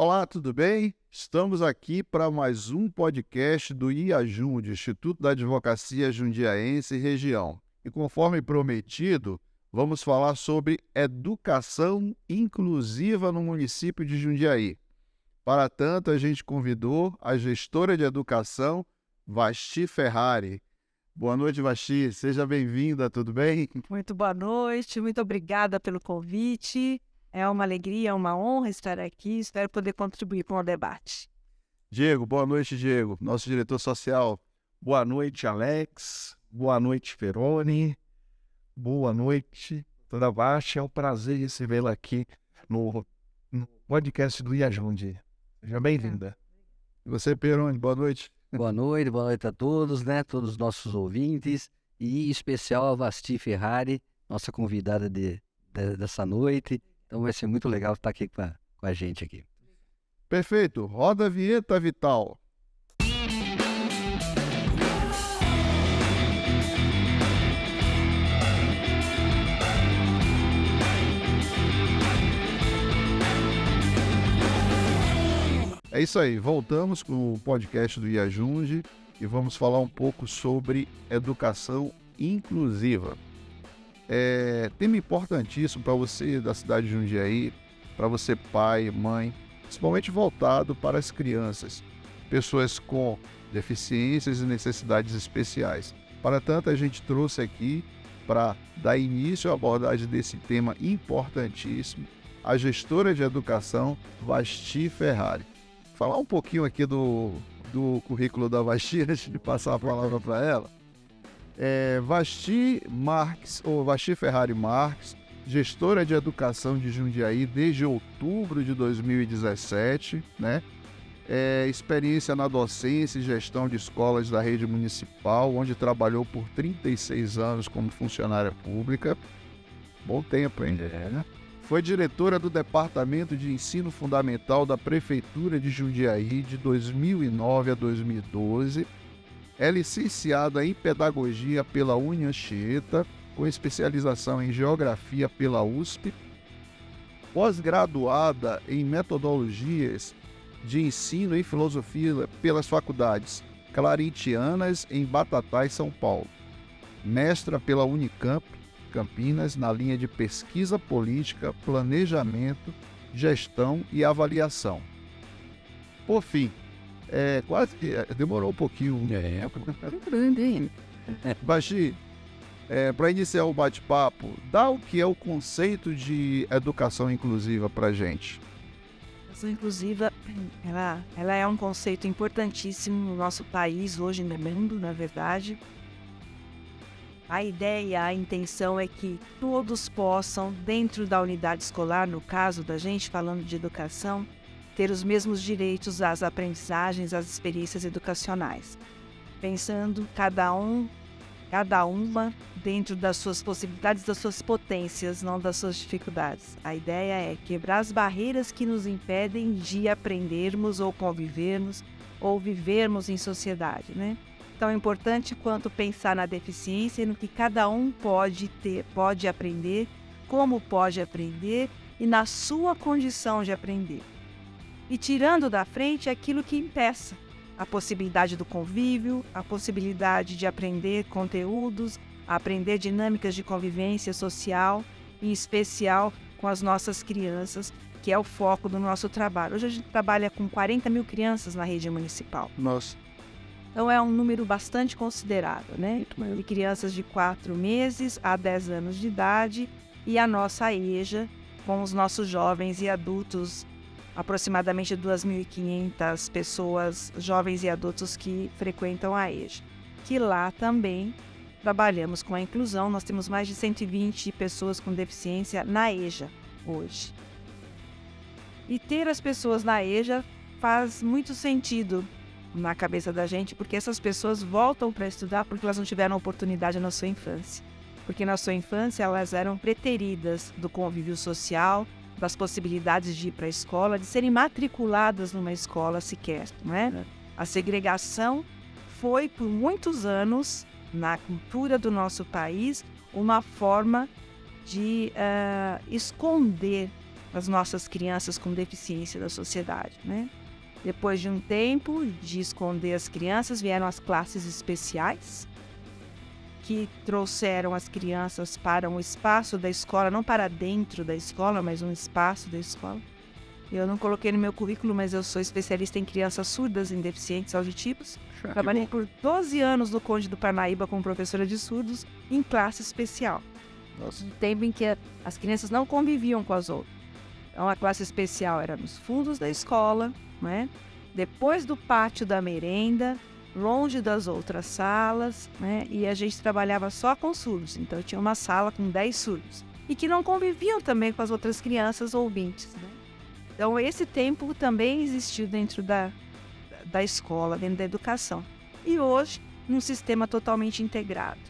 Olá, tudo bem? Estamos aqui para mais um podcast do IAJUND, Instituto da Advocacia Jundiaense e Região. E conforme prometido, vamos falar sobre educação inclusiva no município de Jundiaí. Para tanto, a gente convidou a gestora de educação, Vasti Ferrari. Boa noite, Vasti. Seja bem-vinda, tudo bem? Muito boa noite, muito obrigada pelo convite. É uma alegria, uma honra estar aqui. Espero poder contribuir com o debate. Diego, boa noite, Diego, nosso diretor social. Boa noite, Alex. Boa noite, Verone. Boa noite, doutora Vasti. É um prazer recebê-la aqui no podcast do IAJUND. Seja bem-vinda. E você, Peroni, boa noite. Boa noite a todos, todos os nossos ouvintes, e em especial a Vasti Ferrari, nossa convidada dessa noite. Então vai ser muito legal estar aqui com a gente aqui. Perfeito. Roda a vinheta, Vital. É isso aí, voltamos com o podcast do IAJUND e vamos falar um pouco sobre educação inclusiva. Tema importantíssimo para você da cidade de Jundiaí, para você pai, mãe, principalmente voltado para as crianças, pessoas com deficiências e necessidades especiais. Para tanto, a gente trouxe aqui para dar início à abordagem desse tema importantíssimo, a gestora de educação, Vasti Ferrari. Falar um pouquinho aqui do currículo da Vasti, antes de passar a palavra para ela. Vasti Ferrari Marques, gestora de educação de Jundiaí desde outubro de 2017, experiência na docência e gestão de escolas da rede municipal, onde trabalhou por 36 anos como funcionária pública. Bom tempo, hein? Foi diretora do Departamento de Ensino Fundamental da Prefeitura de Jundiaí de 2009 a 2012. É licenciada em Pedagogia pela Anchieta, com especialização em Geografia pela USP. Pós-graduada em Metodologias de Ensino e Filosofia pelas faculdades Clarentianas, em Batatais, São Paulo. Mestra pela Unicamp, Campinas, na linha de Pesquisa Política, Planejamento, Gestão e Avaliação. Por fim, demorou um pouquinho. Grande, hein? Vasti, para iniciar o bate-papo, dá o que é o conceito de educação inclusiva para a gente. Educação inclusiva, ela é um conceito importantíssimo no nosso país, hoje no mundo, na verdade. A ideia, a intenção é que todos possam, dentro da unidade escolar, no caso da gente, falando de educação, ter os mesmos direitos às aprendizagens, às experiências educacionais. Pensando cada uma dentro das suas possibilidades, das suas potências, não das suas dificuldades. A ideia é quebrar as barreiras que nos impedem de aprendermos ou convivermos ou vivermos em sociedade, Tão importante quanto pensar na deficiência e no que cada um pode aprender, como pode aprender e na sua condição de aprender. E tirando da frente aquilo que impeça, a possibilidade do convívio, a possibilidade de aprender conteúdos, aprender dinâmicas de convivência social, em especial com as nossas crianças, que é o foco do nosso trabalho. Hoje a gente trabalha com 40 mil crianças na rede municipal. Nossa. Então é um número bastante considerável, De crianças de 4 meses a 10 anos de idade e a nossa EJA, com os nossos jovens e adultos, aproximadamente 2.500 pessoas, jovens e adultos que frequentam a EJA. Que lá também trabalhamos com a inclusão, nós temos mais de 120 pessoas com deficiência na EJA hoje. E ter as pessoas na EJA faz muito sentido na cabeça da gente, porque essas pessoas voltam para estudar porque elas não tiveram oportunidade na sua infância. Porque na sua infância elas eram preteridas do convívio social, das possibilidades de ir para a escola, de serem matriculadas numa escola sequer, A segregação foi, por muitos anos, na cultura do nosso país, uma forma de esconder as nossas crianças com deficiência da sociedade, né? Depois de um tempo de esconder as crianças, vieram as classes especiais, que trouxeram as crianças para um espaço da escola, não para dentro da escola, mas um espaço da escola. Eu não coloquei no meu currículo, mas eu sou especialista em crianças surdas e deficientes auditivos. Trabalhei por 12 anos no Conde do Parnaíba como professora de surdos em classe especial. Nossa. Um tempo em que as crianças não conviviam com as outras. Então, a classe especial era nos fundos da escola, né? Depois do pátio da merenda, longe das outras salas, né? E a gente trabalhava só com surdos. Então, tinha uma sala com 10 surdos. E que não conviviam também com as outras crianças ouvintes, né? Então, esse tempo também existiu dentro da escola, dentro da educação. E hoje, num sistema totalmente integrado.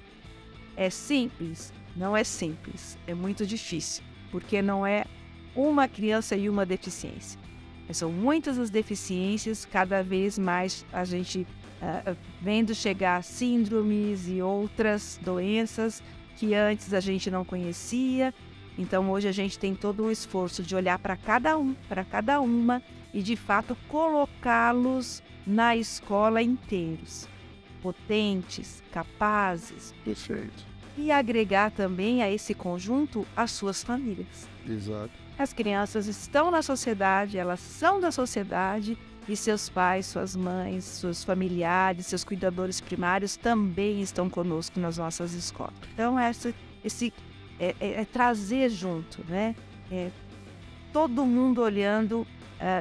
É simples? Não é simples. É muito difícil, porque não é uma criança e uma deficiência. São muitas as deficiências, cada vez mais a gente vendo chegar síndromes e outras doenças que antes a gente não conhecia. Então hoje a gente tem todo um esforço de olhar para cada uma e de fato colocá-los na escola inteiros, potentes, capazes. Perfeito. E agregar também a esse conjunto as suas famílias. Exato. As crianças estão na sociedade, elas são da sociedade e seus pais, suas mães, seus familiares, seus cuidadores primários também estão conosco nas nossas escolas. Então, esse trazer junto, né? Todo mundo olhando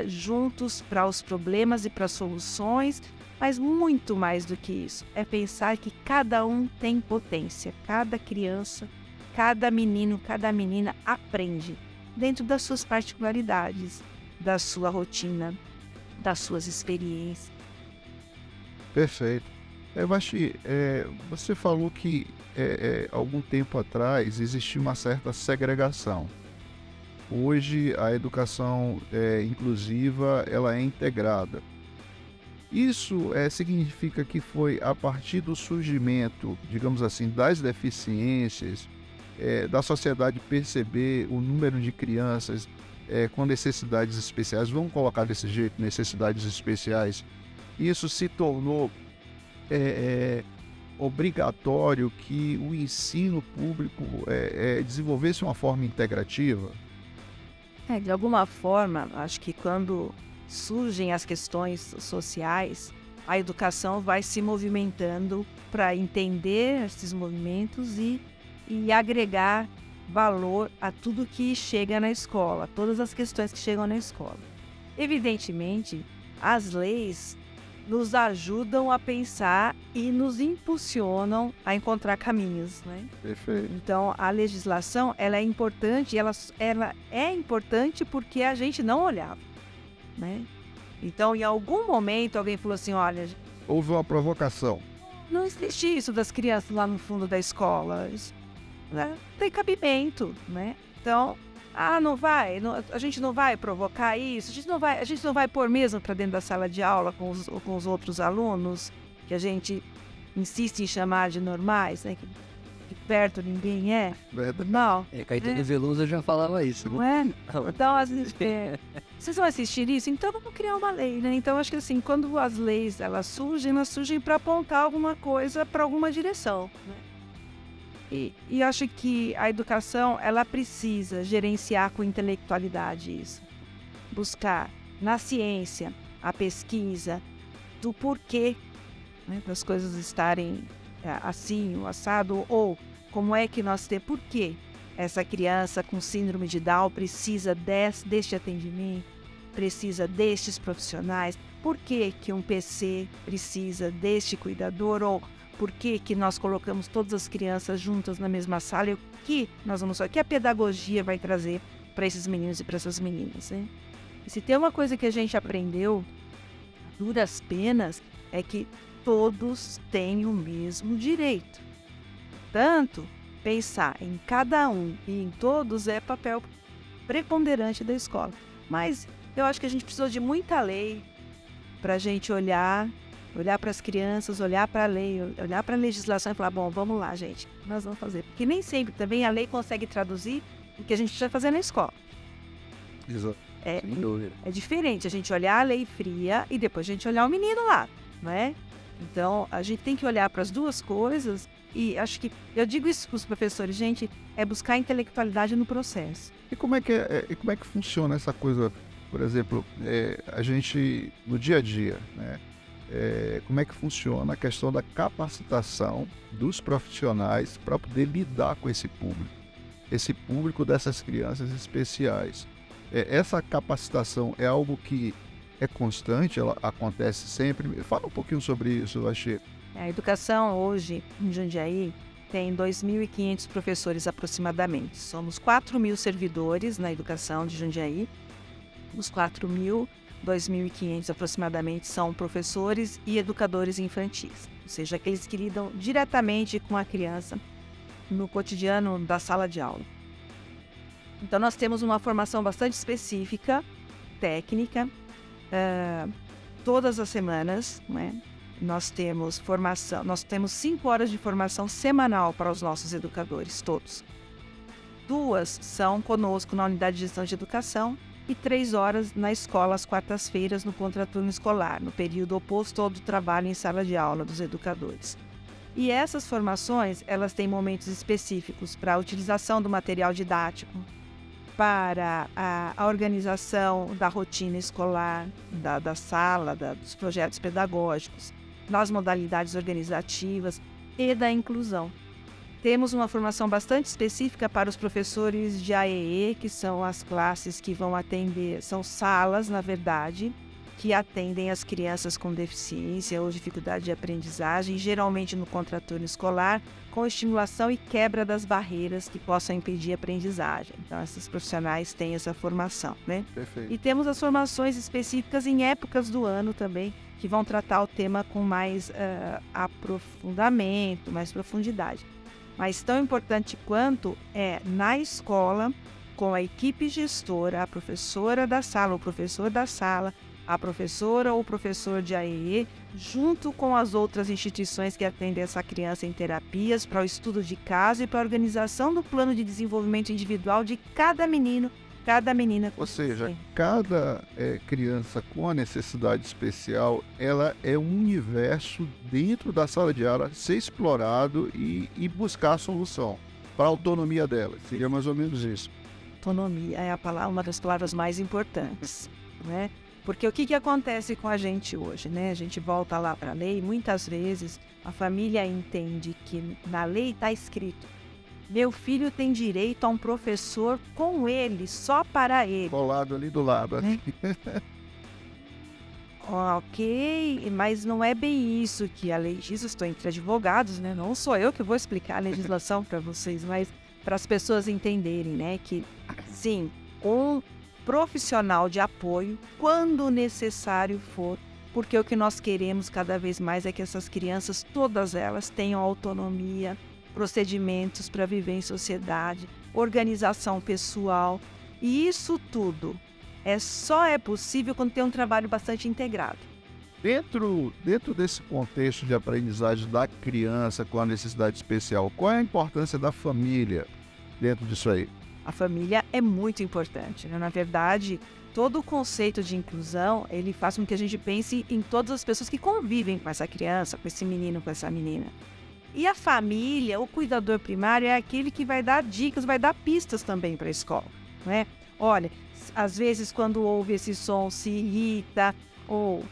juntos para os problemas e para as soluções, mas muito mais do que isso, é pensar que cada um tem potência, cada criança, cada menino, cada menina aprende dentro das suas particularidades, da sua rotina, das suas experiências. Perfeito. Vasti, você falou que algum tempo atrás existia uma certa segregação. Hoje a educação inclusiva ela é integrada. Isso significa que foi a partir do surgimento, digamos assim, das deficiências, da sociedade perceber o número de crianças com necessidades especiais, vamos colocar desse jeito, necessidades especiais, isso se tornou obrigatório que o ensino público desenvolvesse uma forma integrativa? De alguma forma, acho que quando surgem as questões sociais, a educação vai se movimentando para entender esses movimentos e agregar valor a tudo que chega na escola, todas as questões que chegam na escola. Evidentemente, as leis nos ajudam a pensar e nos impulsionam a encontrar caminhos, né? Perfeito. Então, a legislação ela é importante, ela é importante porque a gente não olhava, né? Então, em algum momento, alguém falou assim, olha, Houve uma provocação. não existe isso das crianças lá no fundo da escola, isso, né? Tem cabimento, né? Então, a gente não vai provocar isso, a gente não vai pôr mesmo para dentro da sala de aula com os outros alunos, que a gente insiste em chamar de normais, né? Que perto ninguém é. Verdade. Não. Caetano Veloso já falava isso. Não é? Então, vocês vão assistir isso? Então vamos criar uma lei, né? Então acho que assim, quando as leis elas surgem para apontar alguma coisa para alguma direção, né? E acho que a educação ela precisa gerenciar com intelectualidade isso. Buscar na ciência, a pesquisa do porquê, né, das coisas estarem assim, o assado, ou como é que nós temos, por que essa criança com síndrome de Down precisa deste atendimento, precisa destes profissionais, por que um PC precisa deste cuidador, ou por que nós colocamos todas as crianças juntas na mesma sala e o que nós vamos fazer, o que a pedagogia vai trazer para esses meninos e para essas meninas, né? E se tem uma coisa que a gente aprendeu, a duras penas, é que todos têm o mesmo direito. Portanto, pensar em cada um e em todos é papel preponderante da escola. Mas eu acho que a gente precisou de muita lei para a gente olhar para as crianças, olhar para a lei, olhar para a legislação e falar, bom, vamos lá, gente, nós vamos fazer. Porque nem sempre também a lei consegue traduzir o que a gente precisa fazer na escola. Exato. Sem dúvida. É diferente a gente olhar a lei fria e depois a gente olhar o menino lá, não é? Então, a gente tem que olhar para as duas coisas e acho que, eu digo isso para os professores, gente, é buscar intelectualidade no processo. E como é que funciona essa coisa, por exemplo, a gente, no dia a dia, né? Como é que funciona a questão da capacitação dos profissionais para poder lidar com esse público dessas crianças especiais? Essa capacitação é algo que é constante, ela acontece sempre? Fala um pouquinho sobre isso, Vasti. A educação hoje, em Jundiaí, tem 2.500 professores aproximadamente. Somos 4.000 servidores na educação de Jundiaí. Os 4.000, 2.500 aproximadamente são professores e educadores infantis, ou seja, aqueles que lidam diretamente com a criança no cotidiano da sala de aula. Então, nós temos uma formação bastante específica, técnica, todas as semanas, né? Nós temos 5 horas de formação semanal para os nossos educadores, todos. 2 são conosco na unidade de gestão de educação e 3 horas na escola às quartas-feiras no contraturno escolar, no período oposto ao do trabalho em sala de aula dos educadores. E essas formações, elas têm momentos específicos para a utilização do material didático, para a organização da rotina escolar, da sala, dos projetos pedagógicos, das modalidades organizativas e da inclusão. Temos uma formação bastante específica para os professores de AEE, que são as classes que vão atender, são salas, na verdade, que atendem as crianças com deficiência ou dificuldade de aprendizagem, geralmente no contraturno escolar, com estimulação e quebra das barreiras que possam impedir a aprendizagem. Então, esses profissionais têm essa formação, né? Perfeito. E temos as formações específicas em épocas do ano também, que vão tratar o tema com mais aprofundamento, mais profundidade. Mas tão importante quanto é na escola, com a equipe gestora, a professora da sala, o professor da sala, a professora ou professor de AEE, junto com as outras instituições que atendem essa criança em terapias, para o estudo de caso e para a organização do plano de desenvolvimento individual de cada menino, cada menina. Ou seja, cada criança com a necessidade especial, ela é um universo dentro da sala de aula, ser explorado e buscar a solução para a autonomia dela. Seria mais ou menos isso. Autonomia é uma das palavras mais importantes, né? Porque o que acontece com a gente hoje, né? A gente volta lá para a lei, muitas vezes a família entende que na lei está escrito: meu filho tem direito a um professor com ele, só para ele. Colado ali do lado. Né? Ok, mas não é bem isso que a lei diz. Estou entre advogados, né? Não sou eu que vou explicar a legislação para vocês, mas para as pessoas entenderem, né? Que sim, um profissional de apoio, quando necessário for, porque o que nós queremos cada vez mais é que essas crianças, todas elas, tenham autonomia, procedimentos para viver em sociedade, organização pessoal, e isso tudo só é possível quando tem um trabalho bastante integrado. Dentro desse contexto de aprendizagem da criança com a necessidade especial, qual é a importância da família dentro disso aí? A família é muito importante, né? Na verdade, todo o conceito de inclusão, ele faz com que a gente pense em todas as pessoas que convivem com essa criança, com esse menino, com essa menina. E a família, o cuidador primário, é aquele que vai dar dicas, vai dar pistas também para a escola, não é? Olha, às vezes quando ouve esse som se irrita, ou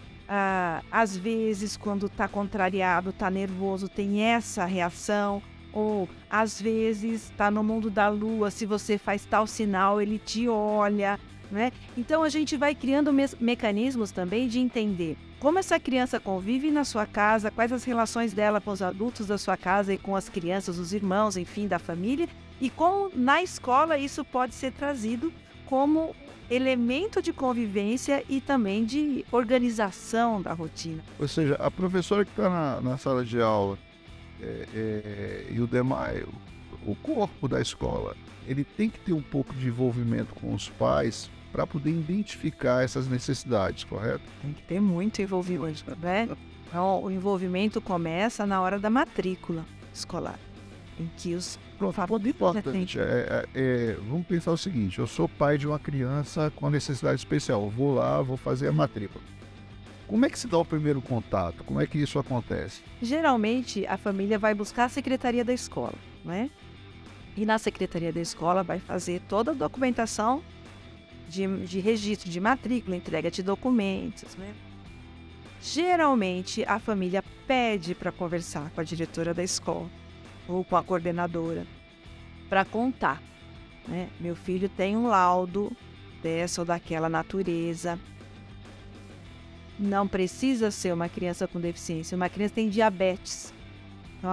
às vezes quando está contrariado, está nervoso, tem essa reação. Ou, às vezes, está no mundo da lua, se você faz tal sinal, ele te olha, né? Então, a gente vai criando mecanismos também de entender como essa criança convive na sua casa, quais as relações dela com os adultos da sua casa e com as crianças, os irmãos, enfim, da família, e como na escola isso pode ser trazido como elemento de convivência e também de organização da rotina. Ou seja, a professora que está na sala de aula, e o demais, o corpo da escola, ele tem que ter um pouco de envolvimento com os pais para poder identificar essas necessidades, correto? Tem que ter muito envolvimento, né? Então, o envolvimento começa na hora da matrícula escolar. em que os Ponto importante. Vamos pensar o seguinte, eu sou pai de uma criança com necessidade especial, eu vou lá, vou fazer a matrícula. Como é que se dá o primeiro contato? Como é que isso acontece? Geralmente, a família vai buscar a secretaria da escola, né? E na secretaria da escola vai fazer toda a documentação de registro de matrícula, entrega de documentos, né? Geralmente, a família pede para conversar com a diretora da escola ou com a coordenadora para contar, né? Meu filho tem um laudo dessa ou daquela natureza. Não precisa ser uma criança com deficiência. Uma criança tem diabetes. Então,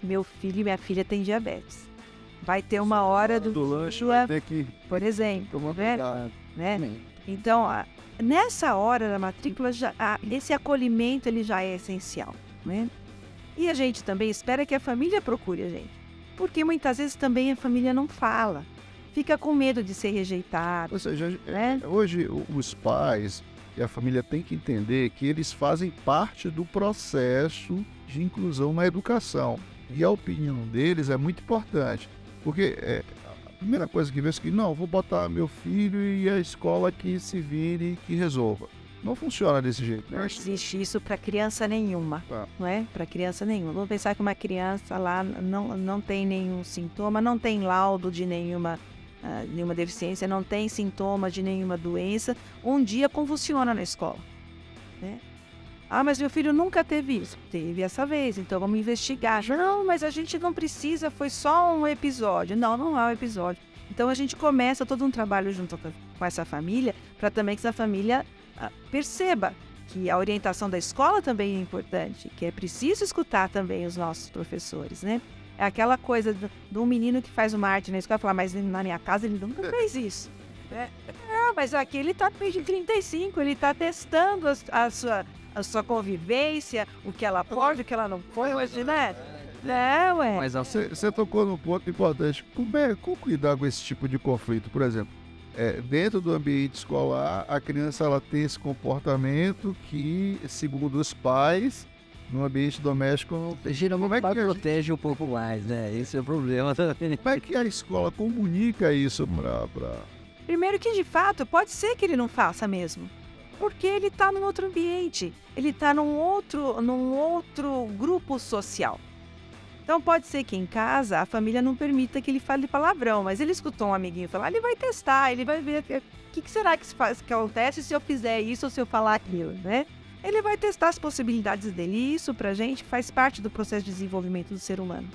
meu filho e minha filha têm diabetes. Vai ter uma hora do lanche, dia, tem que por exemplo, tomar né? cuidado. Então, nessa hora da matrícula, esse acolhimento ele já é essencial, né? E a gente também espera que a família procure a gente. Porque muitas vezes também a família não fala. Fica com medo de ser rejeitado. Ou seja, né? Hoje os pais e a família têm que entender que eles fazem parte do processo de inclusão na educação. E a opinião deles é muito importante. Porque a primeira coisa que vê é que não, vou botar meu filho e a escola que se vire, que resolva. Não funciona desse jeito. Não existe isso para criança nenhuma, não é? Para criança nenhuma. Vamos pensar que uma criança lá não tem nenhum sintoma, não tem laudo de nenhuma deficiência, não tem sintoma de nenhuma doença, um dia convulsiona na escola, né? Ah, mas meu filho nunca teve isso. Teve essa vez, então vamos investigar. Não, mas a gente não precisa, foi só um episódio. Não é um episódio. Então a gente começa todo um trabalho junto com essa família, para também que essa família perceba que a orientação da escola também é importante, que é preciso escutar também os nossos professores, né? É aquela coisa de um menino que faz uma arte na escola e fala, mas na minha casa ele nunca fez isso. Mas aqui ele está de 35, ele está testando a sua convivência, o que ela pode, o que ela não pode, né? Ué. Mas Você tocou num ponto importante. Como lidar com esse tipo de conflito? Por exemplo, dentro do ambiente escolar, a criança ela tem esse comportamento que, segundo os pais, no ambiente doméstico não tem. geralmente o pai protege um pouco mais, né? Esse é o problema também. Como é que a escola comunica isso para... Primeiro que, de fato, pode ser que ele não faça mesmo. Porque ele está num outro ambiente, ele está num outro grupo social. Então pode ser que em casa a família não permita que ele fale palavrão, mas ele escutou um amiguinho falar, ele vai testar, ele vai ver o que será que acontece se eu fizer isso ou se eu falar aquilo, né? Ele vai testar as possibilidades dele e isso pra gente faz parte do processo de desenvolvimento do ser humano.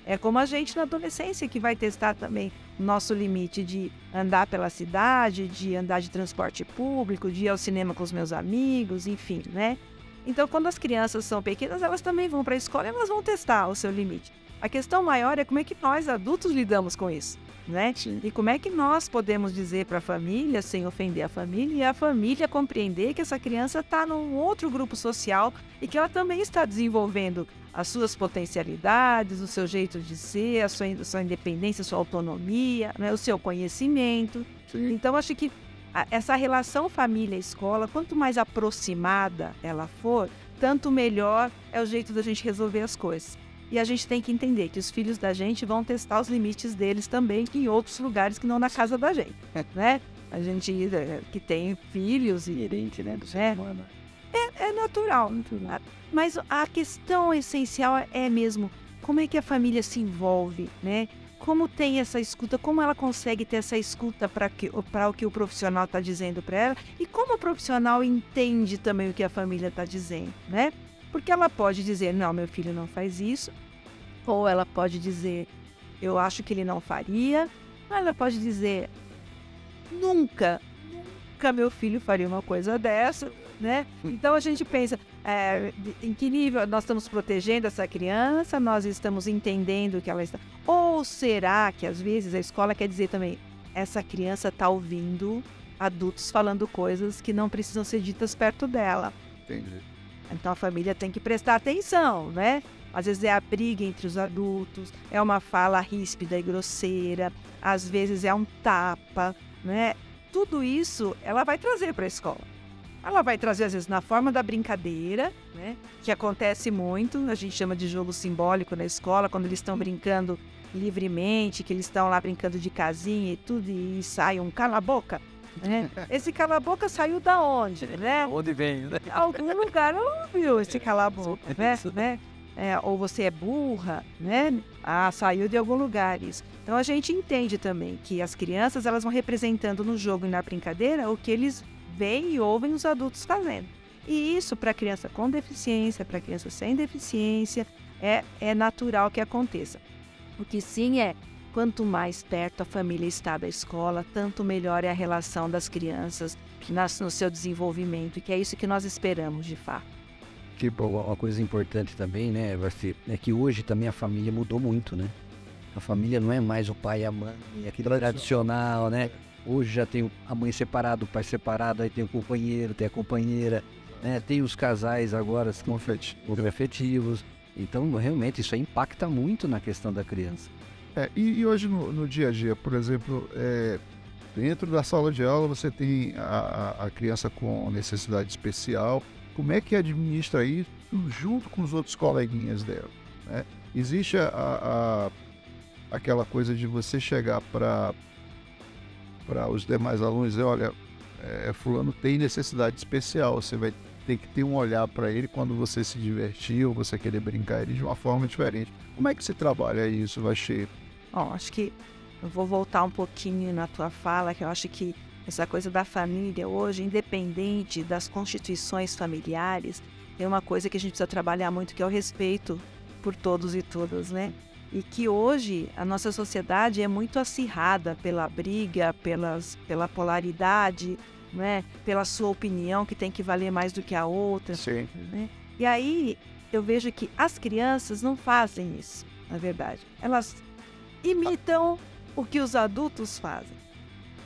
É como a gente na adolescência que vai testar também o nosso limite de andar pela cidade, de andar de transporte público, de ir ao cinema com os meus amigos, enfim, né? Então, quando as crianças são pequenas, elas também vão para a escola e elas vão testar o seu limite. A questão maior é como é que nós, adultos, lidamos com isso, né? Sim. E como é que nós podemos dizer para a família, sem ofender a família, e a família compreender que essa criança está num outro grupo social e que ela também está desenvolvendo as suas potencialidades, o seu jeito de ser, a sua independência, a sua autonomia, né? O seu conhecimento. Sim. Então, acho que essa relação família-escola, quanto mais aproximada ela for, tanto melhor é o jeito da gente resolver as coisas. E a gente tem que entender que os filhos da gente vão testar os limites deles também em outros lugares que não na casa da gente, né? A gente que tem filhos Diferente, né? Do ser humano. é natural. Mas a questão essencial é mesmo como é que a família se envolve, né? Como tem essa escuta, como ela consegue ter essa escuta para o que o profissional está dizendo para ela e como o profissional entende também o que a família está dizendo, né? Porque ela pode dizer, não, meu filho não faz isso, ou ela pode dizer, eu acho que ele não faria, ou ela pode dizer, nunca meu filho faria uma coisa dessa, né? Então a gente pensa, em que nível nós estamos protegendo essa criança, nós estamos entendendo que ela está... Ou será que às vezes a escola quer dizer também, essa criança está ouvindo adultos falando coisas que não precisam ser ditas perto dela. Entendi. Então a família tem que prestar atenção, né? Às vezes é a briga entre os adultos, é uma fala ríspida e grosseira, às vezes é um tapa, né? Tudo isso ela vai trazer para a escola. Ela vai trazer, às vezes, na forma da brincadeira, né? Que acontece muito, a gente chama de jogo simbólico na escola, quando eles estão brincando livremente, que eles estão lá brincando de casinha e tudo, e sai um cala-boca, né? Esse cala-boca saiu da onde, né? Onde vem, né? Algum lugar ela ouviu esse cala-boca, né? Ou você é burra, né? Ah, saiu de algum lugar isso. Então a gente entende também que as crianças, elas vão representando no jogo e na brincadeira o que eles veem e ouvem os adultos fazendo. E isso para criança com deficiência, para criança sem deficiência, é natural que aconteça. O que sim quanto mais perto a família está da escola, tanto melhor é a relação das crianças no seu desenvolvimento, e que é isso que nós esperamos de fato. Tipo, uma coisa importante também, né, Vasti, é que hoje também a família mudou muito, né? A família não é mais o pai e a mãe, aquele tradicional, né? Hoje já tem a mãe separada, o pai separado, aí tem o companheiro, tem a companheira, né? Tem os casais agora afetivos. Então, realmente, isso aí impacta muito na questão da criança. E hoje no dia a dia, por exemplo, dentro da sala de aula você tem a criança com necessidade especial. Como é que administra isso junto com os outros coleguinhas dela, né? Existe aquela coisa de você chegar para os demais alunos e dizer, olha, fulano tem necessidade especial, você vai ter que ter um olhar para ele quando você se divertir ou você querer brincar ele de uma forma diferente. Como é que você trabalha isso, Vasti? Acho que eu vou voltar um pouquinho na tua fala, que eu acho que essa coisa da família hoje, independente das constituições familiares, tem uma coisa que a gente precisa trabalhar muito, que é o respeito por todos e todas, né? E que hoje a nossa sociedade é muito acirrada pela briga, pela polaridade, né? Pela sua opinião, que tem que valer mais do que a outra. Sim. Né? E aí eu vejo que as crianças não fazem isso, na verdade. Elas imitam o que os adultos fazem.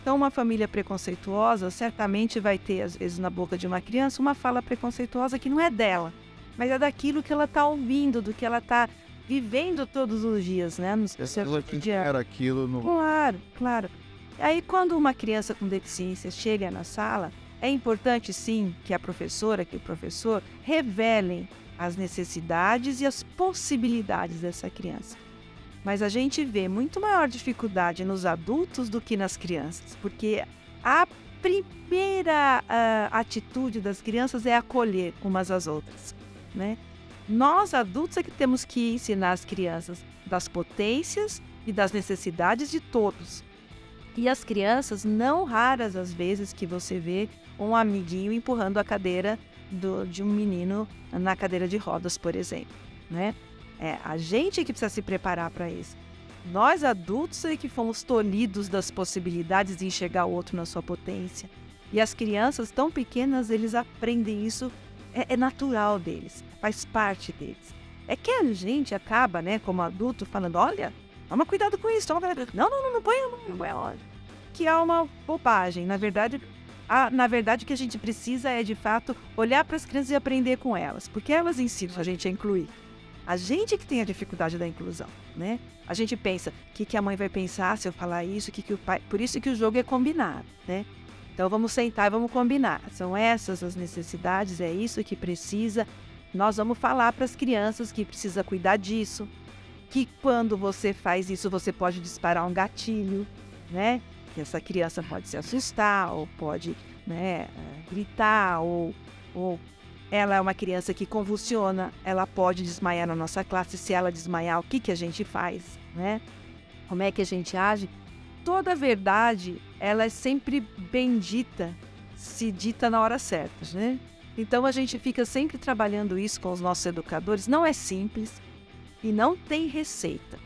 Então, uma família preconceituosa certamente vai ter, às vezes, na boca de uma criança, uma fala preconceituosa que não é dela, mas é daquilo que ela está ouvindo, do que ela está vivendo todos os dias, né? No seu cotidiano. Era aquilo no... Claro. Aí, quando uma criança com deficiência chega na sala, é importante, sim, que a professora, que o professor revelem as necessidades e as possibilidades dessa criança. Mas a gente vê muito maior dificuldade nos adultos do que nas crianças, porque a primeira atitude das crianças é acolher umas às outras, né? Nós, adultos, é que temos que ensinar as crianças das potências e das necessidades de todos. E as crianças, não raras as vezes que você vê um amiguinho empurrando a cadeira de um menino na cadeira de rodas, por exemplo, né? A gente que precisa se preparar para isso. Nós, adultos, é que fomos tolhidos das possibilidades de enxergar o outro na sua potência. E as crianças tão pequenas, eles aprendem isso, é natural deles, faz parte deles. É que a gente acaba, né, como adulto, falando, olha, toma cuidado com isso, toma cuidado. Não põe a mão, não põe a mão. Que é uma bobagem. Na verdade, o que a gente precisa é, de fato, olhar para as crianças e aprender com elas, porque elas ensinam a gente a incluir. A gente que tem a dificuldade da inclusão, né? A gente pensa, o que a mãe vai pensar se eu falar isso, o que o pai... Por isso que o jogo é combinado, né? Então vamos sentar e vamos combinar. São essas as necessidades, é isso que precisa. Nós vamos falar para as crianças que precisa cuidar disso, que quando você faz isso, você pode disparar um gatilho, né? Que essa criança pode se assustar, ou pode, né, gritar, ou ela é uma criança que convulsiona, ela pode desmaiar na nossa classe. Se ela desmaiar, o que a gente faz, né? Como é que a gente age? Toda verdade, ela é sempre bendita, se dita na hora certa, né? Então a gente fica sempre trabalhando isso com os nossos educadores. Não é simples e não tem receita,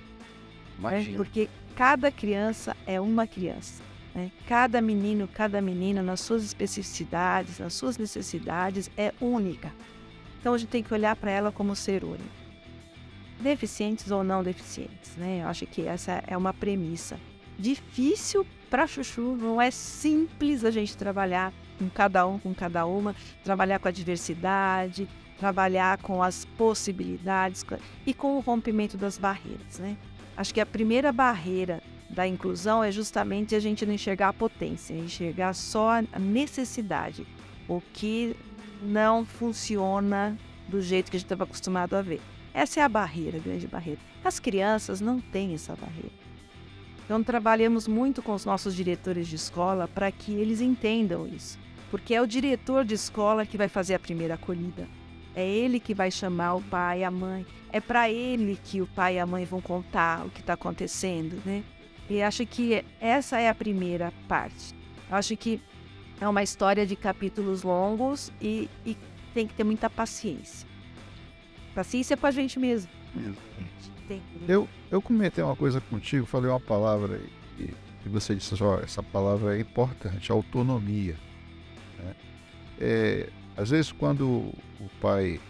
né? Porque cada criança é uma criança, né? Cada menino, cada menina, nas suas especificidades, nas suas necessidades, é única. Então a gente tem que olhar para ela como ser único. Deficientes ou não deficientes, né? Eu acho que essa é uma premissa. Difícil para chuchu, não é simples a gente trabalhar com cada um, com cada uma, trabalhar com a diversidade, trabalhar com as possibilidades e com o rompimento das barreiras, né? Acho que a primeira barreira da inclusão é justamente a gente não enxergar a potência, enxergar só a necessidade. o que não funciona do jeito que a gente estava acostumado a ver. Essa é a barreira, a grande barreira. As crianças não têm essa barreira. Então, trabalhamos muito com os nossos diretores de escola para que eles entendam isso. Porque é o diretor de escola que vai fazer a primeira acolhida. É ele que vai chamar o pai e a mãe. É para ele que o pai e a mãe vão contar o que está acontecendo, né? E acho que essa é a primeira parte. Eu acho que é uma história de capítulos longos e tem que ter muita paciência. Paciência com a gente mesmo. Tem. Eu comentei uma coisa contigo, falei uma palavra e você disse, ó, essa palavra é importante, autonomia. Né? Às vezes quando o pai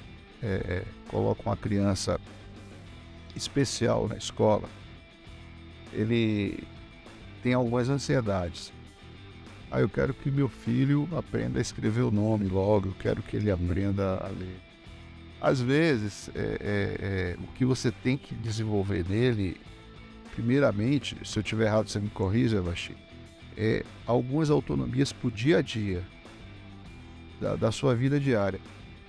coloca uma criança especial na escola, ele tem algumas ansiedades. Eu quero que meu filho aprenda a escrever o nome logo, eu quero que ele aprenda a ler. Às vezes, o que você tem que desenvolver nele, primeiramente, se eu estiver errado, você me corrija, Vasti, algumas autonomias para o dia a dia da sua vida diária.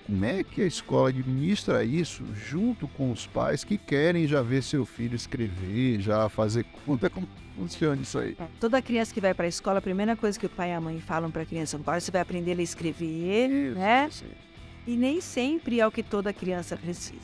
Como é que a escola administra isso junto com os pais que querem já ver seu filho escrever, já fazer conta? Como funciona isso aí? Toda criança que vai para a escola, a primeira coisa que o pai e a mãe falam para a criança, agora você vai aprender a escrever, né? Isso. E nem sempre é o que toda criança precisa.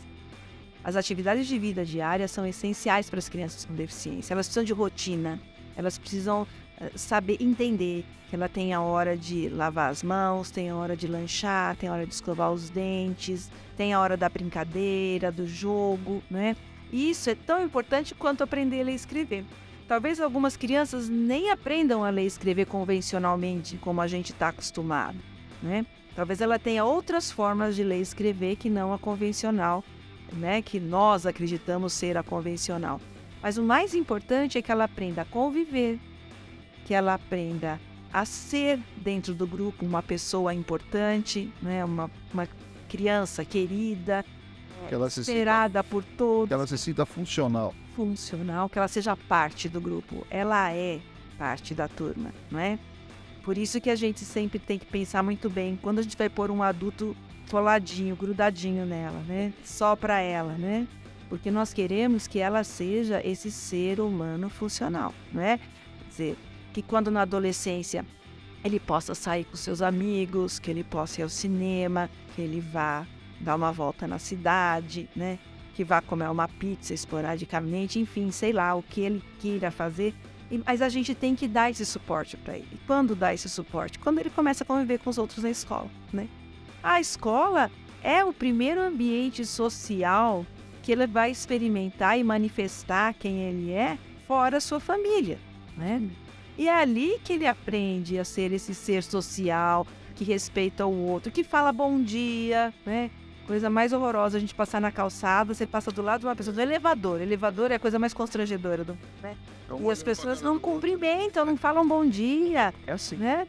As atividades de vida diária são essenciais para as crianças com deficiência. Elas precisam de rotina, elas precisam saber entender que ela tem a hora de lavar as mãos, tem a hora de lanchar, tem a hora de escovar os dentes, tem a hora da brincadeira, do jogo, né? E isso é tão importante quanto aprender a ler e escrever. Talvez algumas crianças nem aprendam a ler e escrever convencionalmente, como a gente está acostumado, né? Talvez ela tenha outras formas de ler e escrever que não a convencional, né? Que nós acreditamos ser a convencional. Mas o mais importante é que ela aprenda a conviver, que ela aprenda a ser dentro do grupo uma pessoa importante, né? Uma criança querida, que ela esperada por todos. Que ela se sinta funcional. Funcional, que ela seja parte do grupo. Ela é parte da turma, não é? Por isso que a gente sempre tem que pensar muito bem quando a gente vai pôr um adulto coladinho, grudadinho nela, né? Só para ela, né? Porque nós queremos que ela seja esse ser humano funcional, não é? Quer dizer, que quando na adolescência ele possa sair com seus amigos, que ele possa ir ao cinema, que ele vá dar uma volta na cidade, né? Que vá comer uma pizza esporadicamente, enfim, sei lá, o que ele queira fazer. Mas a gente tem que dar esse suporte para ele. E quando dá esse suporte? Quando ele começa a conviver com os outros na escola, né? A escola é o primeiro ambiente social que ele vai experimentar e manifestar quem ele é fora a sua família, né? E é ali que ele aprende a ser esse ser social, que respeita o outro, que fala bom dia, né? Coisa mais horrorosa, a gente passar na calçada, você passa do lado de uma pessoa, do elevador. Elevador é a coisa mais constrangedora, né? E as pessoas não cumprimentam, não falam bom dia. É assim. Né?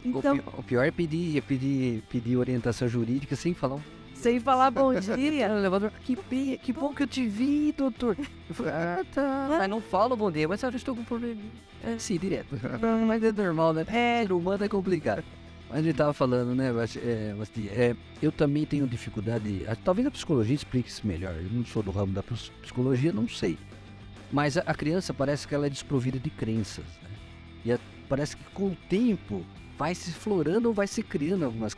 Então, O pior é pedir orientação jurídica sem falar. Sem falar bom dia. No elevador, que bom que eu te vi, doutor. Eu falei, tá. Mas não falo bom dia, mas eu estou com problema. Sim, direto. Mas é normal, né? Ser humano é complicado. Mas a gente estava falando, né, eu também tenho dificuldade, talvez a psicologia explique isso melhor, eu não sou do ramo da psicologia, não sei. Mas a criança parece que ela é desprovida de crenças, né? Parece que com o tempo vai se explorando ou vai se criando algumas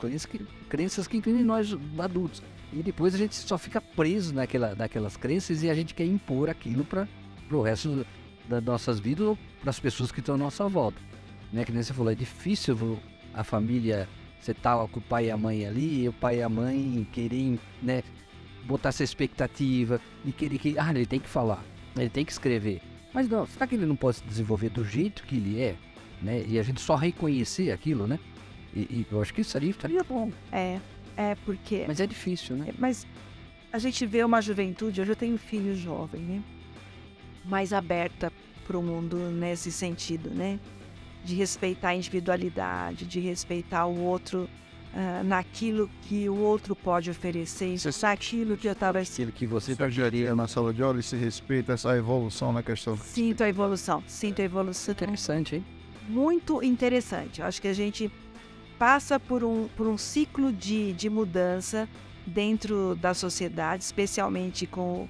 crenças que incluem nós adultos. E depois a gente só fica preso naquelas crenças e a gente quer impor aquilo para o resto das nossas vidas ou para as pessoas que estão à nossa volta. Né? Que nem você falou, é difícil a família, você tá com o pai e a mãe ali, e o pai e a mãe querem, né, botar essa expectativa e querer que, ele tem que falar, ele tem que escrever. Mas não, será que ele não pode se desenvolver do jeito que ele é, né? E a gente só reconhecer aquilo, né? E eu acho que isso estaria bom. Porque... Mas é difícil, né? Mas a gente vê uma juventude, hoje eu tenho um filho jovem, né? Mais aberta para o mundo nesse sentido, né? De respeitar a individualidade, de respeitar o outro naquilo que o outro pode oferecer, naquilo que eu estava... Aquilo que você estagiaria na sala de aula e se respeita essa evolução na questão... Sinto a evolução. Interessante, hein? Muito interessante. Eu acho que a gente passa por um ciclo de mudança dentro da sociedade, especialmente com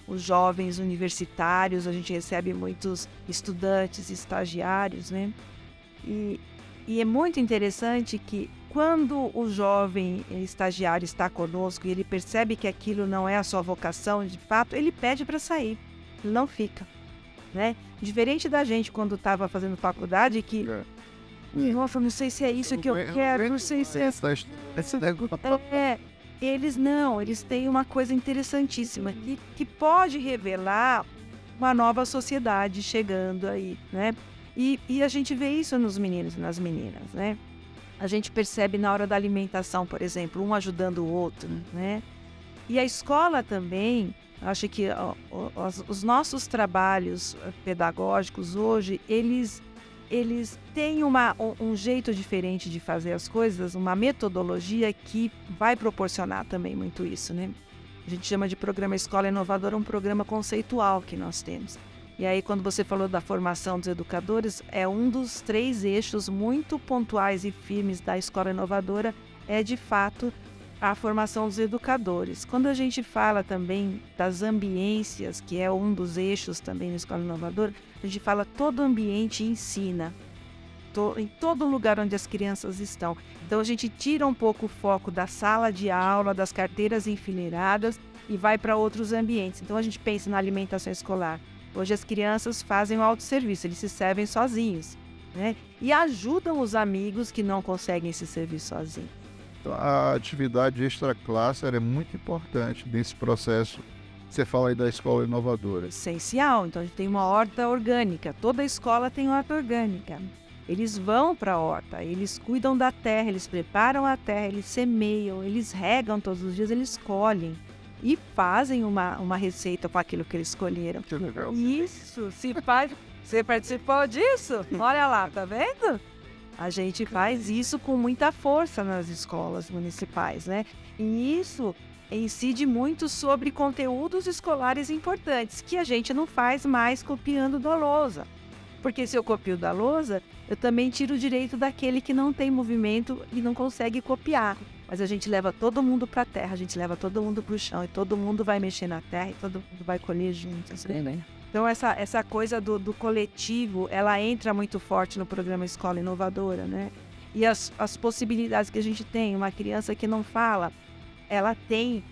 os jovens universitários. A gente recebe muitos estudantes, estagiários, né? E é muito interessante que quando o jovem estagiário está conosco e ele percebe que aquilo não é a sua vocação, de fato, ele pede para sair, ele não fica, né? Diferente da gente quando estava fazendo faculdade, que nossa, não sei se é isso que eu quero, não sei se é... Eles não, eles têm uma coisa interessantíssima que pode revelar uma nova sociedade chegando aí, né? E a gente vê isso nos meninos e nas meninas, né? A gente percebe na hora da alimentação, por exemplo, um ajudando o outro, né? E a escola também, acho que os nossos trabalhos pedagógicos hoje, eles têm um jeito diferente de fazer as coisas, uma metodologia que vai proporcionar também muito isso, né? A gente chama de programa Escola Inovadora, um programa conceitual que nós temos. E aí, quando você falou da formação dos educadores, é um dos 3 eixos muito pontuais e firmes da Escola Inovadora, é de fato a formação dos educadores. Quando a gente fala também das ambiências, que é um dos eixos também da Escola Inovadora, a gente fala todo ambiente ensina, em todo lugar onde as crianças estão. Então a gente tira um pouco o foco da sala de aula, das carteiras enfileiradas e vai para outros ambientes. Então a gente pensa na alimentação escolar. Hoje as crianças fazem o autosserviço, eles se servem sozinhos, né? E ajudam os amigos que não conseguem se servir sozinhos. Então, a atividade extraclasse é muito importante nesse processo. Você fala aí da escola inovadora. Essencial. Então a gente tem uma horta orgânica, toda escola tem horta orgânica. Eles vão para a horta, eles cuidam da terra, eles preparam a terra, eles semeiam, eles regam todos os dias, eles colhem. E fazem uma receita com aquilo que eles escolheram. Que legal. Isso, se faz. Você participou disso? Olha lá, tá vendo? A gente faz isso com muita força nas escolas municipais, né? E isso incide muito sobre conteúdos escolares importantes, que a gente não faz mais copiando da lousa. Porque se eu copio da lousa, eu também tiro o direito daquele que não tem movimento e não consegue copiar. Mas a gente leva todo mundo para a terra, a gente leva todo mundo para o chão, e todo mundo vai mexer na terra e todo mundo vai colher juntos. Né? Então essa coisa do coletivo, ela entra muito forte no programa Escola Inovadora, né? E as possibilidades que a gente tem, uma criança que não fala, ela tem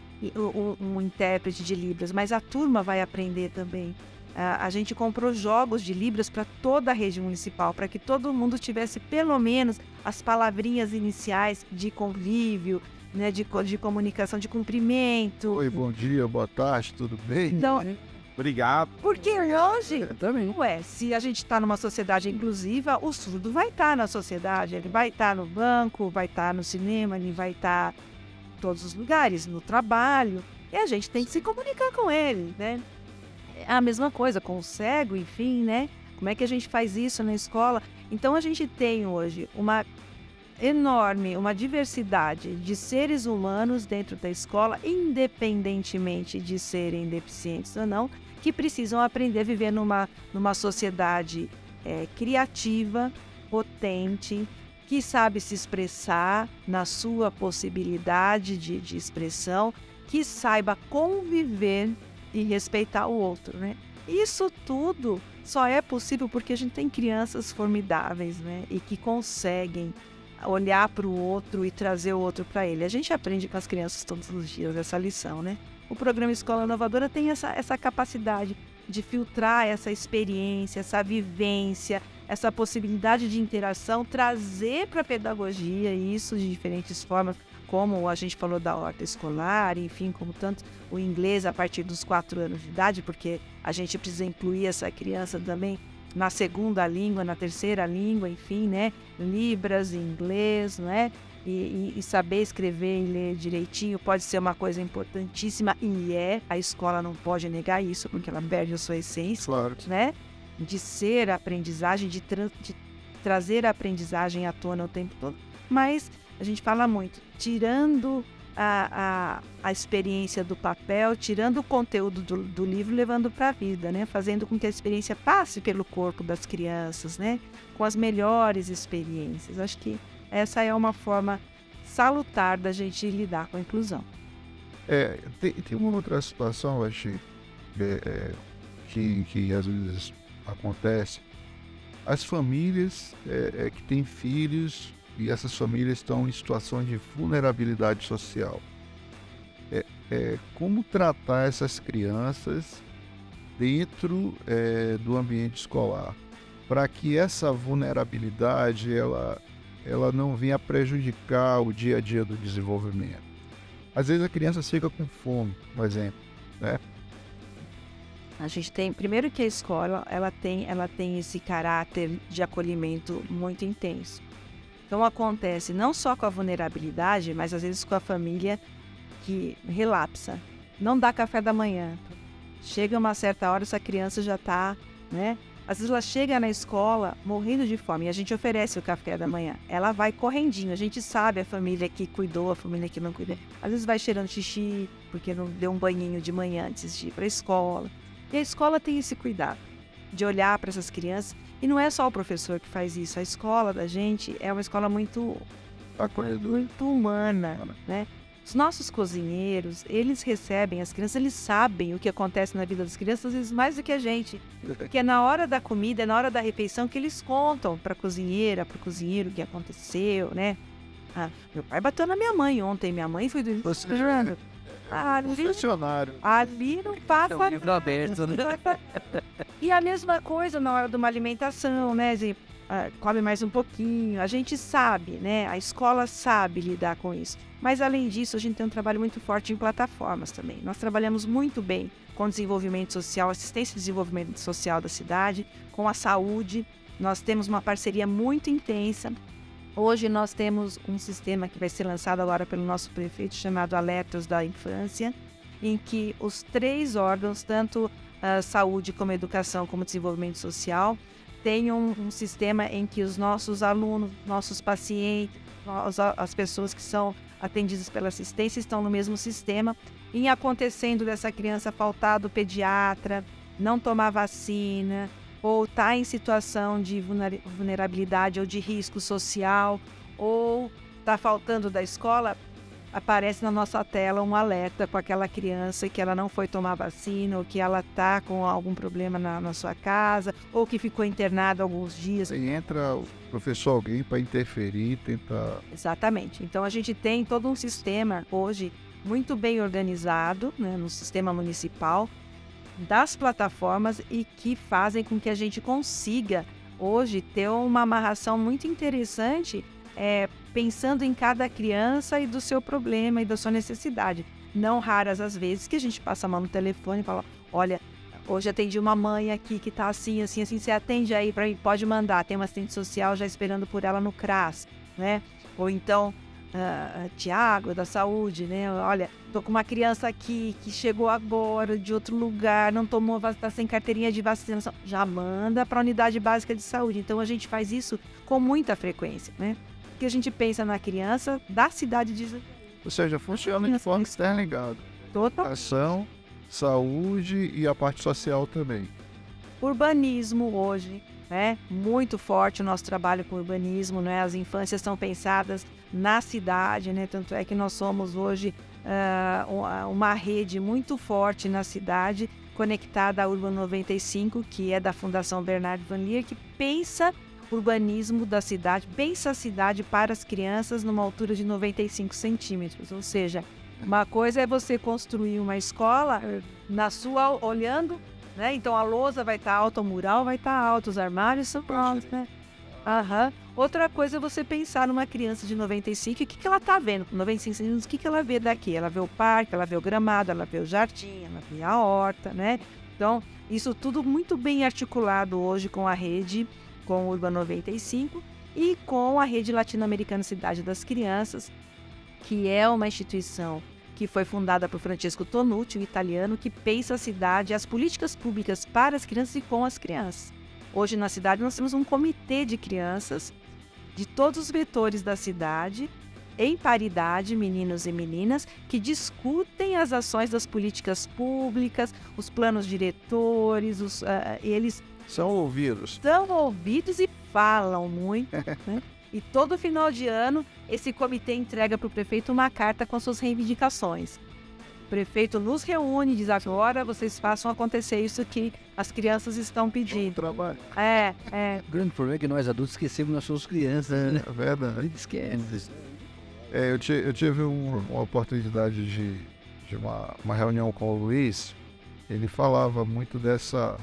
um intérprete de Libras, mas a turma vai aprender também. A gente comprou jogos de Libras para toda a rede municipal, para que todo mundo tivesse pelo menos as palavrinhas iniciais de convívio, né, de comunicação, de cumprimento. Oi, bom dia, boa tarde, tudo bem? Então, obrigado. Porque hoje, Também. se a gente está numa sociedade inclusiva, o surdo vai estar na sociedade, ele vai estar no banco, vai estar no cinema, ele vai estar em todos os lugares, no trabalho, e a gente tem que se comunicar com ele, né? É a mesma coisa com o cego, enfim, né? Como é que a gente faz isso na escola? Então a gente tem hoje uma diversidade de seres humanos dentro da escola, independentemente de serem deficientes ou não, que precisam aprender a viver numa sociedade criativa, potente, que sabe se expressar na sua possibilidade de expressão, que saiba conviver e respeitar o outro, né? Isso tudo só é possível porque a gente tem crianças formidáveis, né? E que conseguem olhar para o outro e trazer o outro para ele. A gente aprende com as crianças todos os dias essa lição, né? O programa Escola Inovadora tem essa capacidade de filtrar essa experiência, essa vivência, essa possibilidade de interação, trazer para a pedagogia isso de diferentes formas, como a gente falou da horta escolar, enfim, como tanto o inglês a partir dos 4 anos de idade, porque a gente precisa incluir essa criança também na segunda língua, na terceira língua, enfim, né? Libras, inglês, né? E saber escrever e ler direitinho pode ser uma coisa importantíssima, e a escola não pode negar isso, porque ela perde a sua essência, Claro. né? De ser a aprendizagem, de trazer a aprendizagem à tona o tempo todo, mas a gente fala muito, tirando a experiência do papel, tirando o conteúdo do livro, levando para a vida, né? Fazendo com que a experiência passe pelo corpo das crianças, né? Com as melhores experiências. Acho que essa é uma forma salutar da gente lidar com a inclusão. Tem uma outra situação, acho, que às vezes acontece. As famílias que têm filhos e essas famílias estão em situação de vulnerabilidade social. Como tratar essas crianças dentro do ambiente escolar, para que essa vulnerabilidade ela não venha prejudicar o dia a dia do desenvolvimento. Às vezes a criança fica com fome, por exemplo, né? A gente tem, primeiro que a escola, ela tem esse caráter de acolhimento muito intenso. Então acontece não só com a vulnerabilidade, mas às vezes com a família que relapsa, não dá café da manhã. Chega uma certa hora, essa criança já está, né? Às vezes ela chega na escola morrendo de fome e a gente oferece o café da manhã. Ela vai correndinho, a gente sabe a família que cuidou, a família que não cuidou. Às vezes vai cheirando xixi, porque não deu um banhinho de manhã antes de ir para a escola. E a escola tem esse cuidado de olhar para essas crianças. E não é só o professor que faz isso. A escola da gente é uma escola muito humana, né? Os nossos cozinheiros, eles recebem as crianças, eles sabem o que acontece na vida das crianças, às vezes mais do que a gente. Porque é na hora da comida, é na hora da refeição que eles contam para a cozinheira, para o cozinheiro o que aconteceu, né? Meu pai bateu na minha mãe ontem, minha mãe foi dormir. Ali não passa É um livro aberto, né? E a mesma coisa na hora de uma alimentação, né? Come mais um pouquinho. A gente sabe, né? A escola sabe lidar com isso. Mas, além disso, a gente tem um trabalho muito forte em plataformas também. Nós trabalhamos muito bem com desenvolvimento social, assistência e desenvolvimento social da cidade, com a saúde. Nós temos uma parceria muito intensa. Hoje nós temos um sistema que vai ser lançado agora pelo nosso prefeito, chamado Alertas da Infância, em que os 3 órgãos, tanto a saúde como a educação, como desenvolvimento social, têm um sistema em que os nossos alunos, nossos pacientes, as pessoas que são atendidas pela assistência estão no mesmo sistema. Em acontecendo dessa criança faltar do pediatra, não tomar vacina, ou está em situação de vulnerabilidade ou de risco social, ou está faltando da escola, aparece na nossa tela um alerta com aquela criança que ela não foi tomar vacina, ou que ela está com algum problema na sua casa, ou que ficou internada alguns dias. E entra o professor alguém para interferir, tentar... Exatamente. Então a gente tem todo um sistema hoje muito bem organizado, né, no sistema municipal, das plataformas, e que fazem com que a gente consiga hoje ter uma amarração muito interessante, pensando em cada criança e do seu problema e da sua necessidade. Não raras as vezes que a gente passa a mão no telefone e fala: olha, hoje atendi uma mãe aqui que está assim, assim, assim, você atende aí para mim, pode mandar, tem uma assistente social já esperando por ela no CRAS, né? Ou então, Tiago, da saúde, né? Olha, tô com uma criança aqui que chegou agora de outro lugar, não tomou vacina, tá sem carteirinha de vacinação, já manda para a unidade básica de saúde. Então a gente faz isso com muita frequência, né? Porque a gente pensa na criança da cidade de... Ou seja, funciona de forma interligada. Total. Ação, saúde e a parte social também. Urbanismo hoje, né? Muito forte o nosso trabalho com urbanismo, né? As infâncias são pensadas na cidade, né? Tanto é que nós somos hoje uma rede muito forte na cidade, conectada à Urban 95, que é da Fundação Bernard Van Leer, que pensa urbanismo da cidade, pensa a cidade para as crianças numa altura de 95 centímetros. Ou seja, uma coisa é você construir uma escola na sua, olhando, né? Então a lousa vai estar alta, o mural vai estar alto, os armários são altos, né? Outra coisa é você pensar numa criança de 95, o que ela está vendo com 95 centímetros, o que ela vê daqui? Ela vê o parque, ela vê o gramado, ela vê o jardim, ela vê a horta, né? Então, isso tudo muito bem articulado hoje com a rede, com o Urban 95 e com a Rede Latino-Americana Cidade das Crianças, que é uma instituição que foi fundada por Francesco Tonucci, um italiano, que pensa a cidade e as políticas públicas para as crianças e com as crianças. Hoje na cidade nós temos um comitê de crianças de todos os vetores da cidade, em paridade, meninos e meninas, que discutem as ações das políticas públicas, os planos diretores, eles São ouvidos. são ouvidos e falam muito, né? E todo final de ano, esse comitê entrega para o prefeito uma carta com suas reivindicações. O prefeito nos reúne e diz: agora vocês façam acontecer isso que as crianças estão pedindo. Trabalho. O grande problema é que nós adultos esquecemos nós somos crianças, né? É verdade. A gente esquece. Eu tive uma oportunidade de uma reunião com o Luiz. Ele falava muito dessa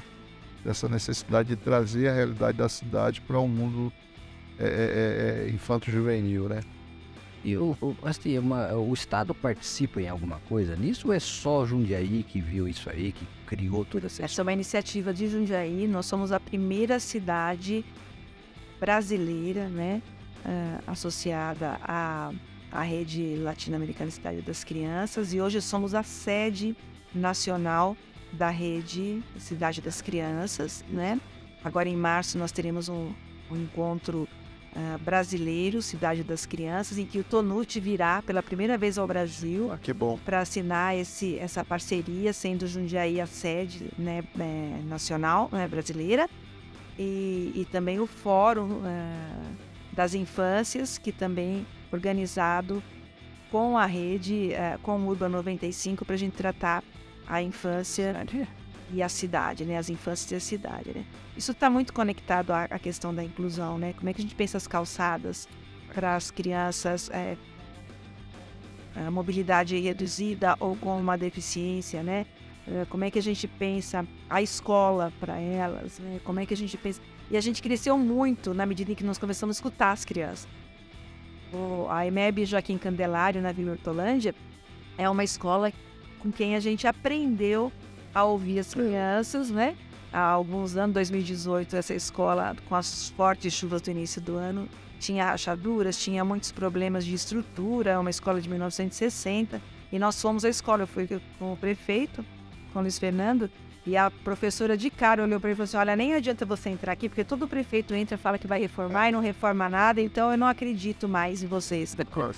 necessidade de trazer a realidade da cidade para um mundo infanto-juvenil, né? E o Estado participa em alguma coisa nisso ou é só Jundiaí que viu isso aí, que criou toda essa Essa é uma iniciativa de Jundiaí. Nós somos a primeira cidade brasileira, né, associada à Rede Latino-Americana Cidade das Crianças, e hoje somos a sede nacional da Rede Cidade das Crianças, né? Agora em março nós teremos um encontro brasileiro, Cidade das Crianças, em que o Tonute virá pela primeira vez ao Brasil Que bom. para assinar essa parceria, sendo Jundiaí a sede, né, nacional, né, brasileira, e também o Fórum das Infâncias, que também organizado com a rede, com o Urban 95, para a gente tratar a infância e a cidade, né, as infâncias e a cidade, né. Isso está muito conectado à questão da inclusão, né? Como é que a gente pensa as calçadas para as crianças a mobilidade reduzida ou com uma deficiência, né? Como é que a gente pensa a escola para elas, né? Como é que a gente pensa... E a gente cresceu muito na medida em que nós começamos a escutar as crianças. A EMEB Joaquim Candelário, na Vila Hortolândia, é uma escola com quem a gente aprendeu a ouvir as crianças, né? Há alguns anos, 2018, essa escola, com as fortes chuvas do início do ano, tinha rachaduras, tinha muitos problemas de estrutura, uma escola de 1960, e nós fomos à escola. Eu fui com o prefeito, com o Luiz Fernando, e a professora de cara olhou para ele e falou assim: olha, nem adianta você entrar aqui, porque todo prefeito entra e fala que vai reformar e não reforma nada, então eu não acredito mais em vocês.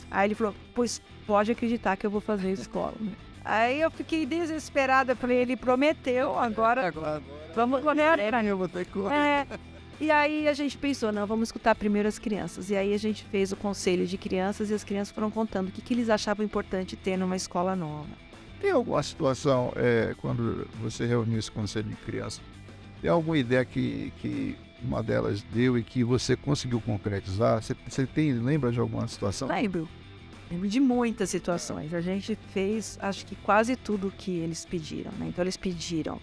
Aí ele falou: pois pode acreditar que eu vou fazer a escola. Aí eu fiquei desesperada, falei: ele prometeu, agora vamos correr. Eu vou ter que correr. E aí a gente pensou: não, vamos escutar primeiro as crianças. E aí a gente fez o conselho de crianças e as crianças foram contando o que eles achavam importante ter numa escola nova. Tem alguma situação, quando você reuniu esse conselho de criança, tem alguma ideia que uma delas deu e que você conseguiu concretizar? Você lembra de alguma situação? Lembro de muitas situações. A gente fez, acho que quase tudo o que eles pediram, né? Então eles pediram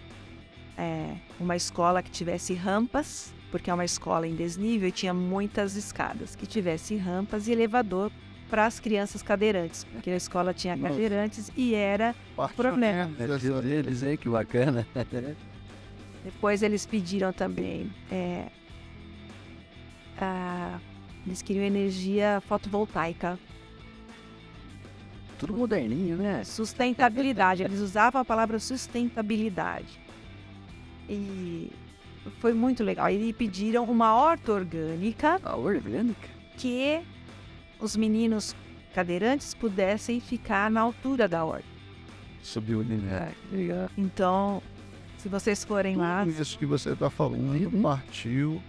uma escola que tivesse rampas, porque é uma escola em desnível e tinha muitas escadas, que tivesse rampas e elevador para as crianças cadeirantes, porque a escola tinha cadeirantes e era problema. Deles, hein? Que bacana. Depois eles pediram também, eles queriam energia fotovoltaica. Tudo moderninho, né? Sustentabilidade, eles usavam a palavra sustentabilidade. E foi muito legal. E pediram uma horta orgânica. A orgânica? Que os meninos cadeirantes pudessem ficar na altura da horta. Subiu, né? Legal. Então, se vocês forem lá... Isso que você está falando partiu,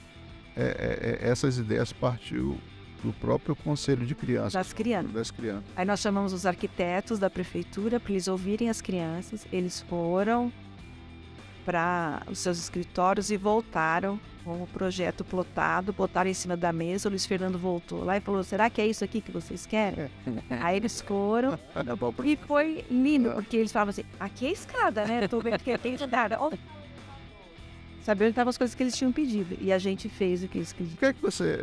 essas ideias partiu do próprio Conselho de Crianças. Das crianças. Aí nós chamamos os arquitetos da prefeitura para eles ouvirem as crianças. Eles foram para os seus escritórios e voltaram com o projeto plotado, botaram em cima da mesa. O Luiz Fernando voltou lá e falou: será que é isso aqui que vocês querem? Aí eles foram e foi lindo, porque eles falavam assim: aqui é escada, né? Tô vendo que tem escada. Sabiam onde estavam as coisas que eles tinham pedido. E a gente fez o que eles pediram. O que é que você...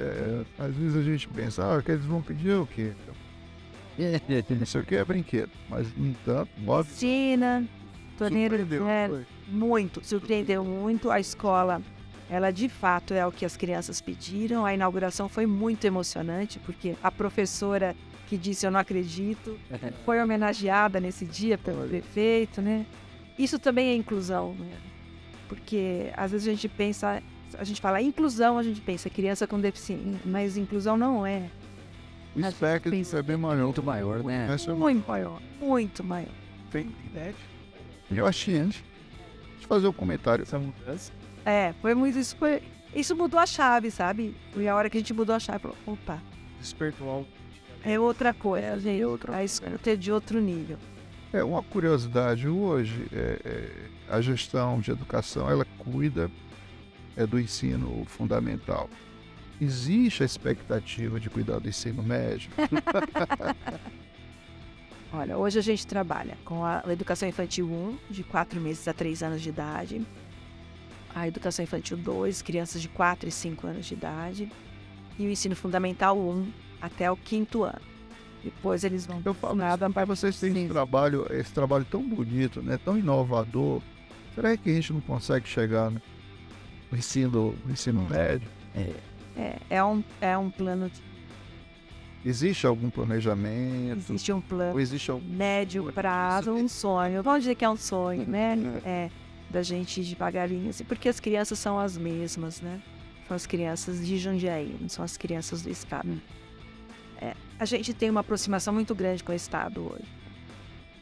às vezes a gente pensa, que eles vão pedir o quê? Não sei o que é brinquedo. Mas, no entanto, óbvio... Piscina, torneira... Surpreendeu, surpreendeu muito. A escola, ela de fato é o que as crianças pediram. A inauguração foi muito emocionante, porque a professora que disse: eu não acredito, foi homenageada nesse dia pelo prefeito, né? Isso também é inclusão, né? Porque às vezes a gente fala inclusão, a gente pensa criança com deficiência, mas inclusão não é. O espectro é bem maior. Muito maior, né? Muito maior, muito maior. Tem internet. Eu achei antes de fazer o comentário. Essa mudança. Foi muito isso. isso mudou a chave, sabe? Foi a hora que a gente mudou a chave. Falou, opa, Despertou algo. é outra coisa, gente. A escuta é de outro nível. Uma curiosidade, hoje a gestão de educação, ela cuida do ensino fundamental. Existe a expectativa de cuidar do ensino médio? Olha, hoje a gente trabalha com a educação infantil 1, de 4 meses a 3 anos de idade. A educação infantil 2, crianças de 4 e 5 anos de idade. E o ensino fundamental 1, até o 5º ano. Depois eles vão... Eu falo, mas vocês têm esse trabalho tão bonito, né? Tão inovador. Será que a gente não consegue chegar no ensino médio? É um plano de... Existe algum planejamento? Existe um plano Ou existe algum... médio prazo, um sonho. Vamos dizer que é um sonho, né? Da gente ir devagarinho, assim, porque as crianças são as mesmas, né? São as crianças de Jundiaí, não são as crianças do estado. A gente tem uma aproximação muito grande com o estado hoje.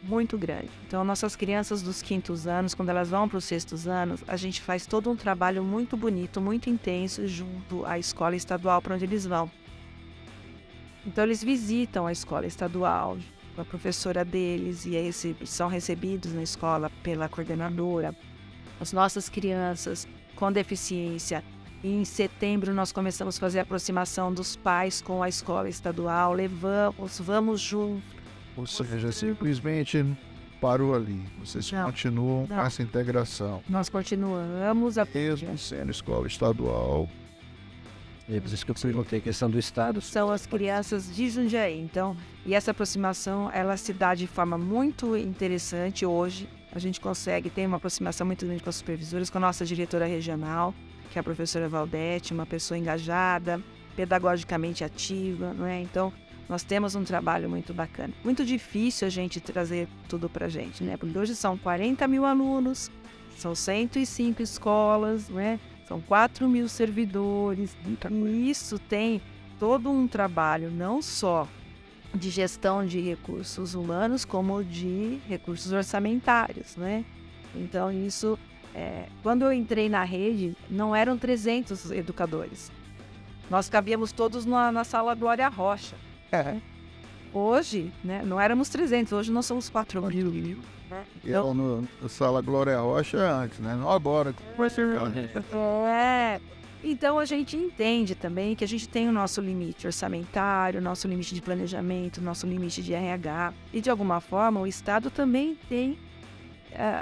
Muito grande. Então, nossas crianças dos 5º anos, quando elas vão para os 6º anos, a gente faz todo um trabalho muito bonito, muito intenso junto à escola estadual para onde eles vão. Então, eles visitam a escola estadual com a professora deles e aí são recebidos na escola pela coordenadora. As nossas crianças com deficiência. E em setembro nós começamos a fazer a aproximação dos pais com a escola estadual. Vamos juntos. Ou seja, simplesmente parou ali. Vocês continuam com essa integração. Nós continuamos a... Mesmo sendo escola estadual. É por isso que eu perguntei a questão do estado. São as crianças de Jundiaí. Então, e essa aproximação, ela se dá de forma muito interessante hoje. A gente consegue ter uma aproximação muito grande com as supervisoras, com a nossa diretora regional, que é a professora Valdete, uma pessoa engajada, pedagogicamente ativa, não é? Então, nós temos um trabalho muito bacana. Muito difícil a gente trazer tudo pra gente, né? Porque hoje são 40 mil alunos, são 105 escolas, não é? São 4 mil servidores, e isso tem todo um trabalho, não só de gestão de recursos humanos, como de recursos orçamentários, né? Então, isso, quando eu entrei na rede, não eram 300 educadores. Nós cabíamos todos na sala Glória Rocha. Hoje, né, não éramos 300, hoje nós somos 4 mil. Então, no Sala Glória Rocha antes, né? Não agora. Então a gente entende também que a gente tem o nosso limite orçamentário, nosso limite de planejamento, nosso limite de RH. E de alguma forma o Estado também tem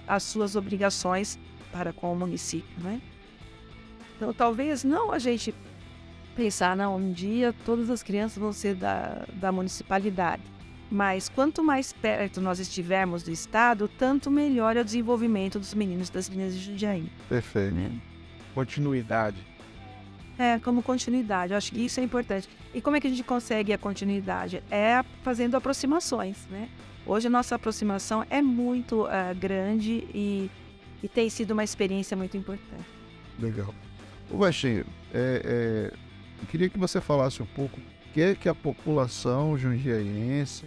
as suas obrigações para com o município, né? Então talvez não a gente pensar, não, um dia todas as crianças vão ser da municipalidade. Mas quanto mais perto nós estivermos do Estado, tanto melhor é o desenvolvimento dos meninos e das meninas de Jundiaí. Perfeito. Continuidade. Como continuidade. Eu acho que isso é importante. E como é que a gente consegue a continuidade? É fazendo aproximações, né? Hoje a nossa aproximação é muito grande e tem sido uma experiência muito importante. Legal. Ô Baixinho, eu queria que você falasse um pouco o que a população jundiaiense,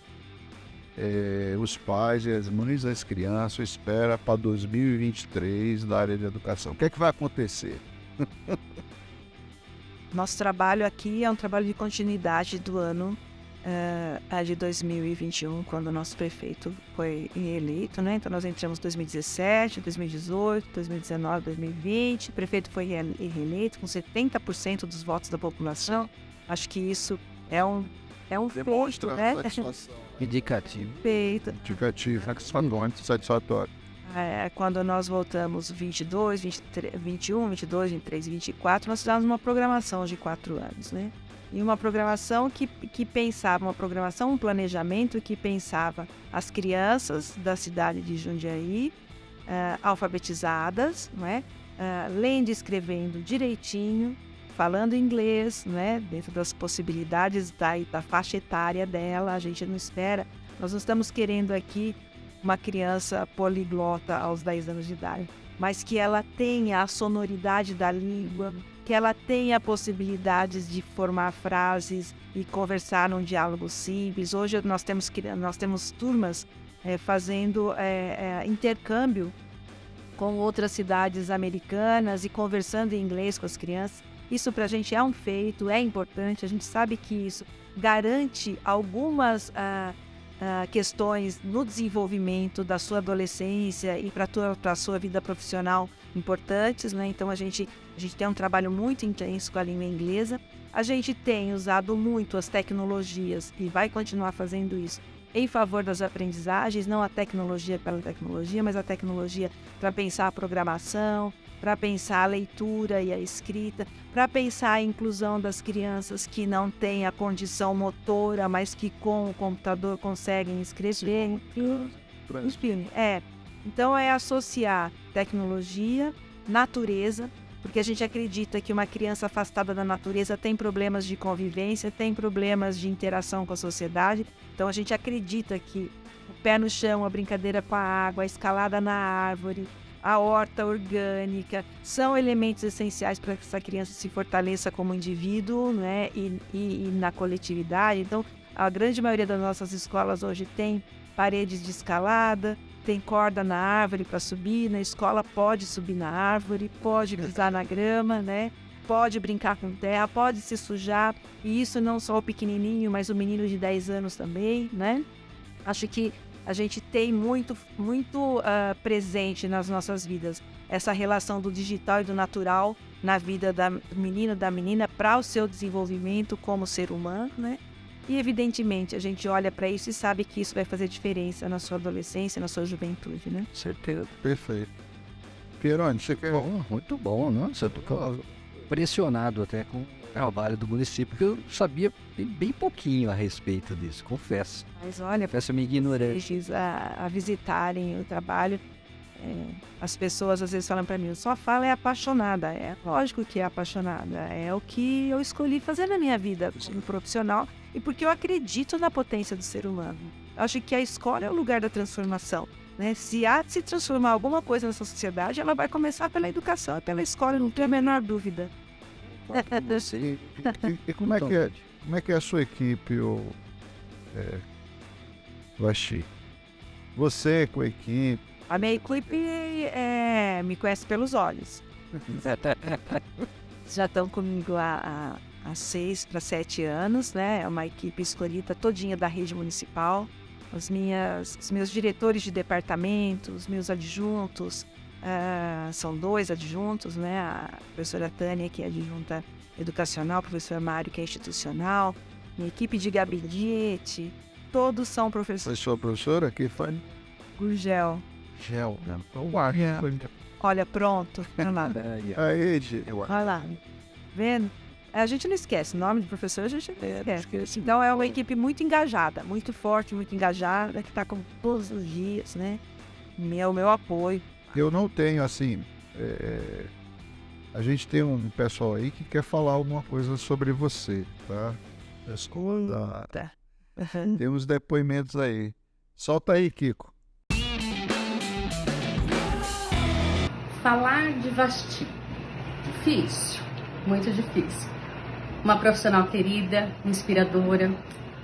os pais e as mães das crianças espera para 2023 na área de educação. O que é que vai acontecer? Nosso trabalho aqui é um trabalho de continuidade do ano de 2021, quando o nosso prefeito foi eleito, né? Então nós entramos em 2017, 2018, 2019, 2020. O prefeito foi reeleito com 70% dos votos da população. Acho que isso é um feito, né? Indicativo. Feito. Indicativo, satisfatório. Quando nós voltamos 22, 23, 21, 22, 23 e 24, nós fizemos uma programação de 4 anos, né? E uma programação que pensava, um planejamento que pensava as crianças da cidade de Jundiaí alfabetizadas, não é? Lendo e escrevendo direitinho, falando inglês, né? Dentro das possibilidades da faixa etária dela. A gente não espera, nós não estamos querendo aqui uma criança poliglota aos 10 anos de idade, mas que ela tenha a sonoridade da língua, que ela tenha possibilidades de formar frases e conversar num diálogo simples. Hoje nós temos turmas fazendo intercâmbio com outras cidades americanas e conversando em inglês com as crianças. Isso para a gente é um feito, é importante, a gente sabe que isso garante algumas questões no desenvolvimento da sua adolescência e para a sua vida profissional importantes, né? Então a gente tem um trabalho muito intenso com a língua inglesa. A gente tem usado muito as tecnologias e vai continuar fazendo isso em favor das aprendizagens, não a tecnologia pela tecnologia, mas a tecnologia para pensar a programação, para pensar a leitura e a escrita, para pensar a inclusão das crianças que não têm a condição motora, mas que com o computador conseguem escrever. Então é associar tecnologia, natureza, porque a gente acredita que uma criança afastada da natureza tem problemas de convivência, tem problemas de interação com a sociedade. Então a gente acredita que o pé no chão, a brincadeira com a água, a escalada na árvore, a horta orgânica, são elementos essenciais para que essa criança se fortaleça como indivíduo, né, e na coletividade. Então, a grande maioria das nossas escolas hoje tem paredes de escalada, tem corda na árvore para subir, na escola pode subir na árvore, pode pisar na grama, né? Pode brincar com terra, pode se sujar, e isso não só o pequenininho, mas o menino de 10 anos também, né? Acho que a gente tem muito presente nas nossas vidas essa relação do digital e do natural na vida do menino, da menina, para o seu desenvolvimento como ser humano, né? E, evidentemente, a gente olha para isso e sabe que isso vai fazer diferença na sua adolescência, na sua juventude, né? Certeza. Perfeito. Pieroni, você quer... Muito bom, nossa, eu tô impressionado até com o trabalho do município, porque eu sabia bem pouquinho a respeito disso, confesso. Mas olha, Confesso minha ignorância. a visitarem o trabalho, as pessoas às vezes falam para mim, eu só falo é apaixonada. É lógico que é apaixonada, é o que eu escolhi fazer na minha vida como profissional e porque eu acredito na potência do ser humano. Eu acho que a escola é o lugar da transformação, né? Se há de se transformar alguma coisa nessa sociedade, ela vai começar pela educação e pela escola, não tenho a menor dúvida. E como é que é a sua equipe, Vasti? Você com a equipe? A minha equipe me conhece pelos olhos. Já estão comigo há 6 para 7 anos, né? É uma equipe escolhida todinha da rede municipal. Os meus diretores de departamento, os meus adjuntos, são 2 adjuntos, né? A professora Tânia, que é adjunta educacional, o professor Mário, que é institucional, minha equipe de gabinete, todos são professores. Foi sua professora que foi? Gurgel. Gel. Olha, pronto. Olha lá. A Ed. Olha lá. Vendo? A gente não esquece. O nome de professor a gente não esquece. Então é uma equipe muito engajada, muito forte, muito engajada, que está com todos os dias, né? Meu apoio. Eu não tenho, assim... a gente tem um pessoal aí que quer falar alguma coisa sobre você, tá? Escuta. Tá. Tem uns depoimentos aí. Solta aí, Kiko. Falar de Vasti. Difícil, muito difícil. Uma profissional querida, inspiradora,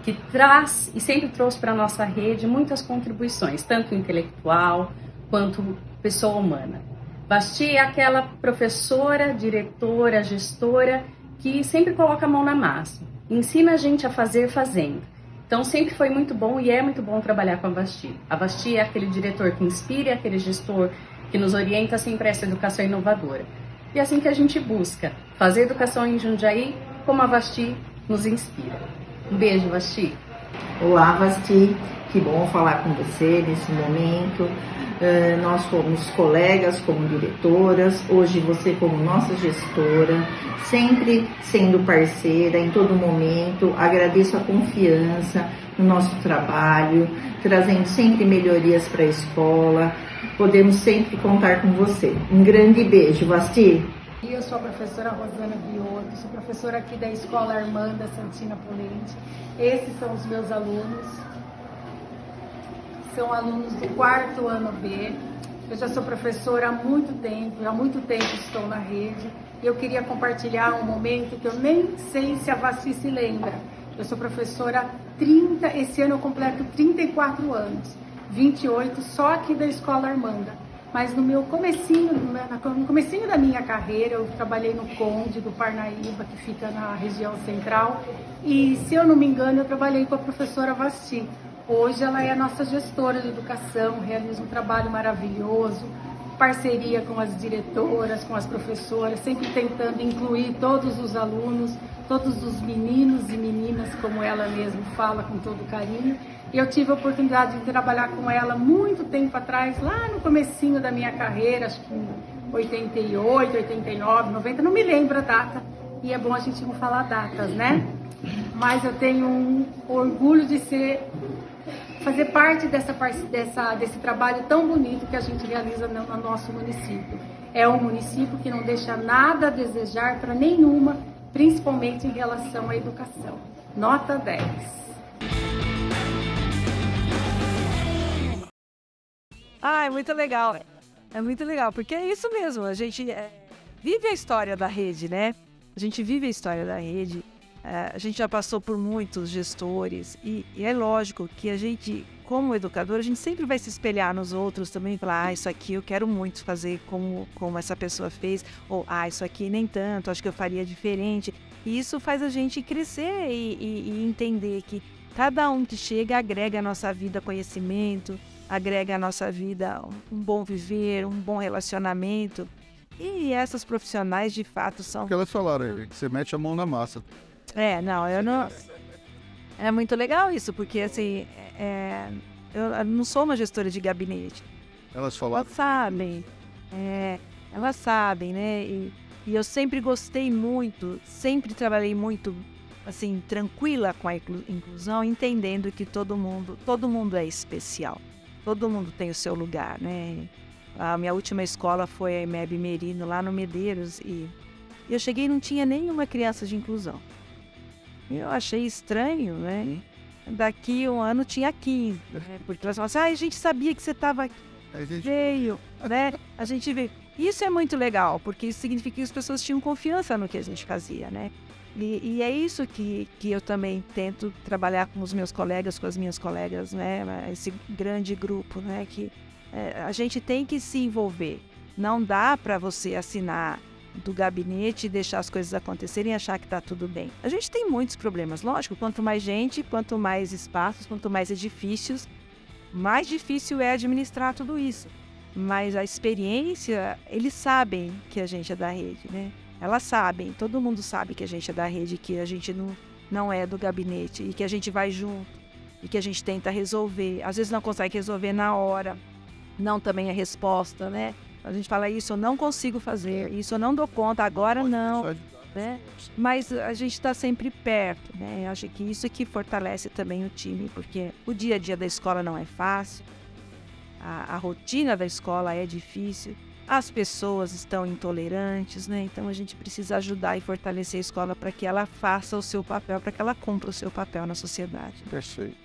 que traz e sempre trouxe para a nossa rede muitas contribuições, tanto intelectual quanto pessoa humana. Vasti é aquela professora, diretora, gestora que sempre coloca a mão na massa, ensina a gente a fazer fazendo. Então sempre foi muito bom e é muito bom trabalhar com a Vasti. A Vasti é aquele diretor que inspira, é aquele gestor que nos orienta sempre a essa educação inovadora. E é assim que a gente busca fazer educação em Jundiaí como a Vasti nos inspira. Um beijo, Vasti. Olá, Vasti. Que bom falar com você nesse momento. Nós fomos colegas como diretoras, hoje você como nossa gestora, sempre sendo parceira em todo momento. Agradeço a confiança no nosso trabalho, trazendo sempre melhorias para a escola. Podemos sempre contar com você. Um grande beijo, Vasti. Eu sou a professora Rosana Biotto, sou professora aqui da Escola Armanda Santina Polente. Esses são os meus alunos. São alunos do 4º ano B. Eu já sou professora há muito tempo estou na rede. E eu queria compartilhar um momento que eu nem sei se a Vasti se lembra. Eu sou professora esse ano eu completo 34 anos. 28 só aqui da Escola Armanda. Mas no comecinho da minha carreira, eu trabalhei no Conde do Parnaíba, que fica na região central, e, se eu não me engano, eu trabalhei com a professora Vasti. Hoje ela é a nossa gestora de educação, realiza um trabalho maravilhoso, parceria com as diretoras, com as professoras, sempre tentando incluir todos os alunos, todos os meninos e meninas, como ela mesma fala com todo carinho. E eu tive a oportunidade de trabalhar com ela muito tempo atrás, lá no comecinho da minha carreira, acho que em 88, 89, 90, não me lembro a data. E é bom a gente não falar datas, né? Mas eu tenho um orgulho de fazer parte desse trabalho tão bonito que a gente realiza no nosso município. É um município que não deixa nada a desejar para nenhuma, principalmente em relação à educação. Nota 10. É muito legal. É muito legal, porque é isso mesmo. A gente vive a história da rede, né? A gente vive a história da rede. A gente já passou por muitos gestores e é lógico que a gente, como educador, a gente sempre vai se espelhar nos outros também e falar, isso aqui eu quero muito fazer como essa pessoa fez, ou isso aqui nem tanto, acho que eu faria diferente. E isso faz a gente crescer e entender que cada um que chega agrega à nossa vida conhecimento, agrega à nossa vida um bom viver, um bom relacionamento. E essas profissionais, de fato, são... O que elas falaram, que você mete a mão na massa. Eu não... É muito legal isso, porque, assim, eu não sou uma gestora de gabinete. Elas falaram? Elas sabem, né? E eu sempre gostei muito, sempre trabalhei muito, assim, tranquila com a inclusão, entendendo que todo mundo é especial. Todo mundo tem o seu lugar, né? A minha última escola foi a EMEB Merino, lá no Medeiros, e eu cheguei e não tinha nenhuma criança de inclusão. Eu achei estranho, né? Daqui um ano tinha 15, né? Porque elas falavam assim, a gente sabia que você estava aqui, veio, né? A gente veio. Isso é muito legal, porque isso significa que as pessoas tinham confiança no que a gente fazia, né? E é isso que eu também tento trabalhar com os meus colegas, com as minhas colegas, né? Esse grande grupo, né? Que a gente tem que se envolver. Não dá para você assinar do gabinete e deixar as coisas acontecerem e achar que está tudo bem. A gente tem muitos problemas, lógico, quanto mais gente, quanto mais espaços, quanto mais edifícios, mais difícil é administrar tudo isso. Mas a experiência, eles sabem que a gente é da rede, né? Elas sabem, todo mundo sabe que a gente é da rede, que a gente não é do gabinete e que a gente vai junto e que a gente tenta resolver. Às vezes não consegue resolver na hora, não também é resposta, né? A gente fala, isso eu não consigo fazer, isso eu não dou conta, agora não, né? Mas a gente está sempre perto, né? Eu acho que isso que fortalece também o time, porque o dia a dia da escola não é fácil, a rotina da escola é difícil, as pessoas estão intolerantes, né? Então a gente precisa ajudar e fortalecer a escola para que ela faça o seu papel, para que ela cumpra o seu papel na sociedade. Perfeito.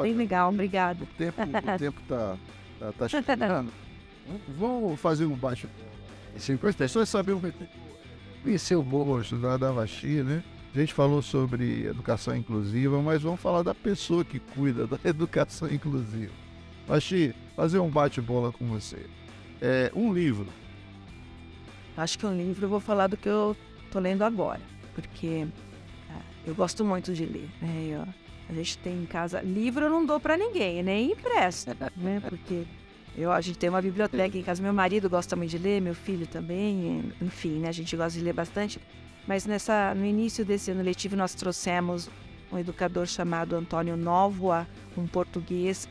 Bem legal, obrigada. O tempo tá chegando. Vamos fazer um bate-bola. Isso é importante. Só saber conhecer o gosto da Vasti, né? A gente falou sobre educação inclusiva, mas vamos falar da pessoa que cuida da educação inclusiva. Vasti, fazer um bate-bola com você. Um livro. Acho que um livro eu vou falar do que eu tô lendo agora, porque eu gosto muito de ler, né? A gente tem em casa... Livro eu não dou para ninguém, nem empresto, né? Porque... a gente tem uma biblioteca em casa, meu marido gosta muito de ler, meu filho também, enfim, né, a gente gosta de ler bastante. Mas no início desse ano letivo nós trouxemos um educador chamado Antônio Novoa, um português,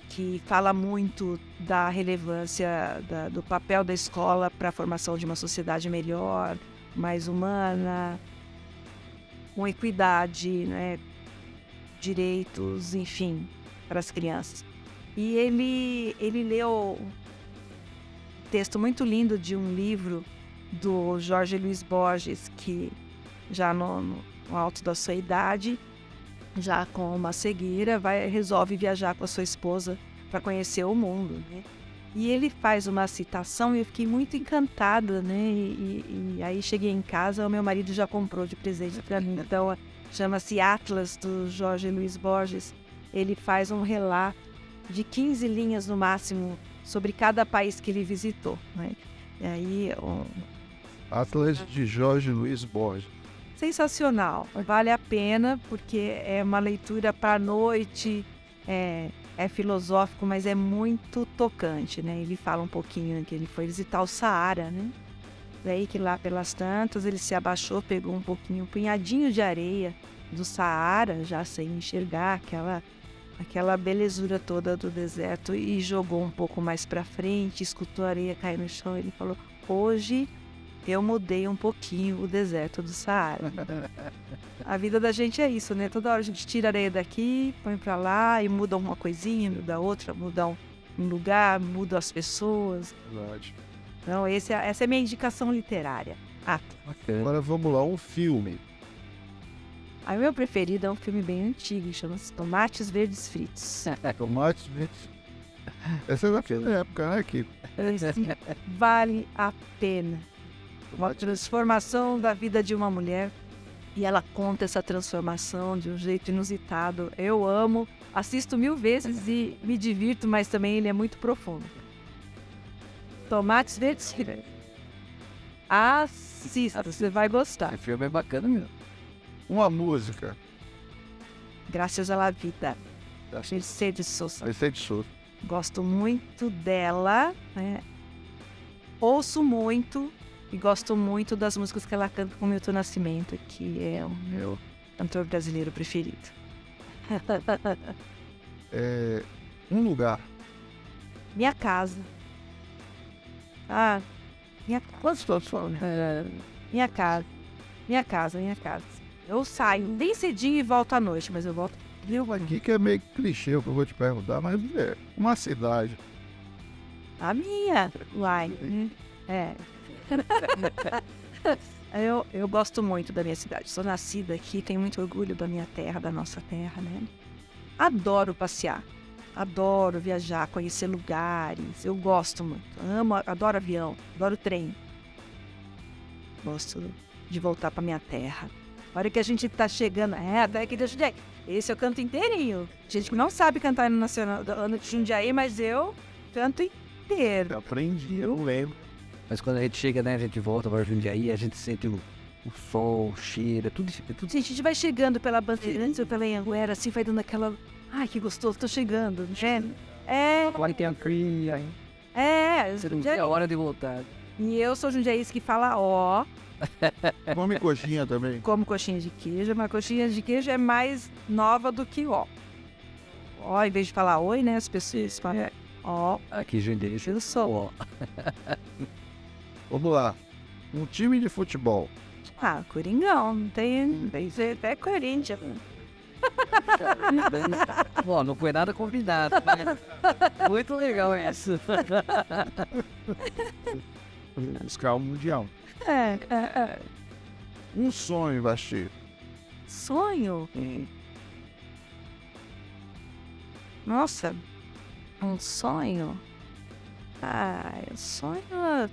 que fala muito da relevância do papel da escola para a formação de uma sociedade melhor, mais humana, com equidade, né, direitos, enfim, para as crianças. E ele leu um texto muito lindo de um livro do Jorge Luiz Borges, que já no alto da sua idade, já com uma cegueira, resolve viajar com a sua esposa para conhecer o mundo, né? E ele faz uma citação e eu fiquei muito encantada, né? E aí cheguei em casa, o meu marido já comprou de presente para mim. Então, chama-se Atlas, do Jorge Luiz Borges. Ele faz um relato de 15 linhas no máximo sobre cada país que ele visitou, né? E aí, Atlas de Jorge Luiz Borges. sensacional, vale a pena, porque é uma leitura para a noite, é filosófico, mas é muito tocante, né? Ele fala um pouquinho que ele foi visitar o Saara, né? Daí que lá pelas tantas ele se abaixou, pegou um punhadinho de areia do Saara, já sem enxergar aquela belezura toda do deserto, e jogou um pouco mais para frente, escutou a areia cair no chão, e ele falou: hoje eu mudei um pouquinho o deserto do Saara. A vida da gente é isso, né? Toda hora a gente tira a areia daqui, põe pra lá e muda uma coisinha, muda outra, muda um lugar, muda as pessoas. Verdade. Então, essa é a minha indicação literária. Bacana. Agora vamos lá, um filme. O meu preferido é um filme bem antigo, chama-se Tomates Verdes Fritos. Tomates Verdes. Essa é daquela época, né, Kiko? Esse vale a pena. Uma transformação da vida de uma mulher, e ela conta essa transformação de um jeito inusitado. Eu amo, assisto 1000 vezes e me divirto, mas também ele é muito profundo. Tomates Verdes Fritos. Assista, você vai gostar. O filme é bacana mesmo. Uma música. Graças à Vida, Mercedes Sosa. Mercedes Sosa. Gosto muito dela, né? Ouço muito e gosto muito das músicas que ela canta com Milton Nascimento, que é o meu cantor brasileiro preferido. Um lugar. Minha casa. Minha casa. Minha casa. Eu saio bem cedinho e volto à noite, mas eu volto. Eu aqui que é meio clichê o que eu vou te perguntar, mas é uma cidade. A minha, uai. Eu gosto muito da minha cidade. Sou nascida aqui, tenho muito orgulho da minha terra, da nossa terra, né? Adoro passear, adoro viajar, conhecer lugares. Eu gosto muito, adoro avião, adoro trem. Gosto de voltar pra minha terra. A hora que a gente tá chegando, até aqui de Jundiaí. Esse eu canto inteirinho. Gente que não sabe cantar no Nacional do Ano de Jundiaí, mas eu canto inteiro. Eu aprendi, eu lembro. Mas quando a gente chega, né, a gente volta para Jundiaí, a gente sente o sol, o cheiro, tudo. A gente vai chegando pela Bandeirantes ou pela Anhanguera, assim, vai dando aquela... Ai, que gostoso, tô chegando, né? Agora tem a cria, hein? Você não Jundiaí. tem a hora de voltar. E eu sou jundiaíense que fala ó. Come coxinha também. Como coxinha de queijo, mas coxinha de queijo é mais nova do que ó. Ó, em vez de falar oi, né, as pessoas falam ó. Aqui em Jundiaí, Eu sou ó. Vamos lá. Um time de futebol. Coringão, não tem até Corinthians. Bom, não foi nada combinado, mas muito legal isso. Buscar o Mundial. Um sonho, Basti. Sonho? Nossa, um sonho? O sonho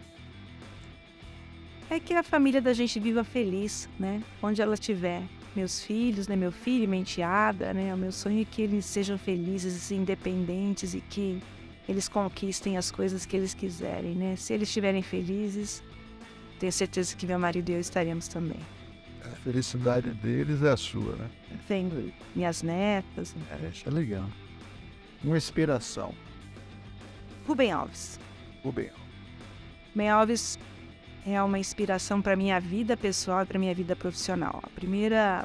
é que a família da gente viva feliz, né? Onde ela estiver. Meus filhos, né? Meu filho e minha enteada, né? O meu sonho é que eles sejam felizes, independentes, e que eles conquistem as coisas que eles quiserem, né? Se eles estiverem felizes, tenho certeza que meu marido e eu estaremos também. A felicidade deles é a sua, né? Vendo minhas netas. Isso é legal. Uma inspiração. Rubem Alves. Rubem. Rubem Alves é uma inspiração para minha vida pessoal e para minha vida profissional. O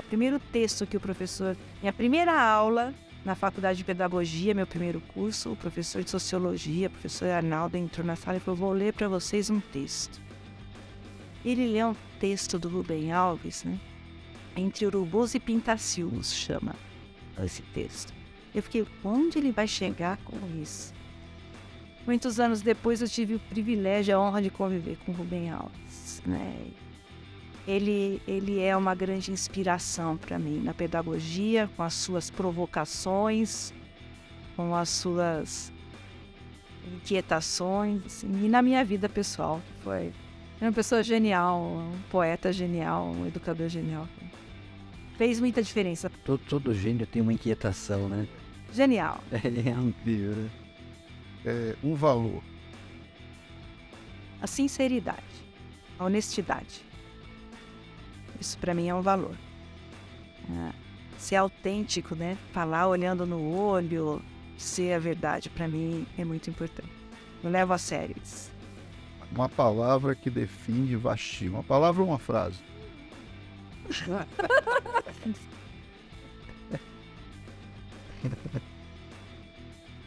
primeiro texto que o professor... Minha primeira aula na Faculdade de Pedagogia, meu primeiro curso, o professor de Sociologia, o professor Arnaldo, entrou na sala e falou: vou ler para vocês um texto. Ele lê um texto do Rubem Alves, né? Entre Urubus e Pintacilgos, chama esse texto. Eu fiquei, onde ele vai chegar com isso? Muitos anos depois eu tive o privilégio, a honra de conviver com o Rubem Alves, né? Ele é uma grande inspiração para mim na pedagogia, com as suas provocações, com as suas inquietações, assim, e na minha vida pessoal. Foi uma pessoa genial, um poeta genial, um educador genial. Fez muita diferença. Todo gênio tem uma inquietação, né? Genial. Ele é incrível, né? um valor? A sinceridade, a honestidade. Isso para mim é um valor. Ser autêntico, né? Falar olhando no olho, ser a verdade, para mim é muito importante. Eu levo a sério isso. Uma palavra que define Vasti. Uma palavra ou uma frase?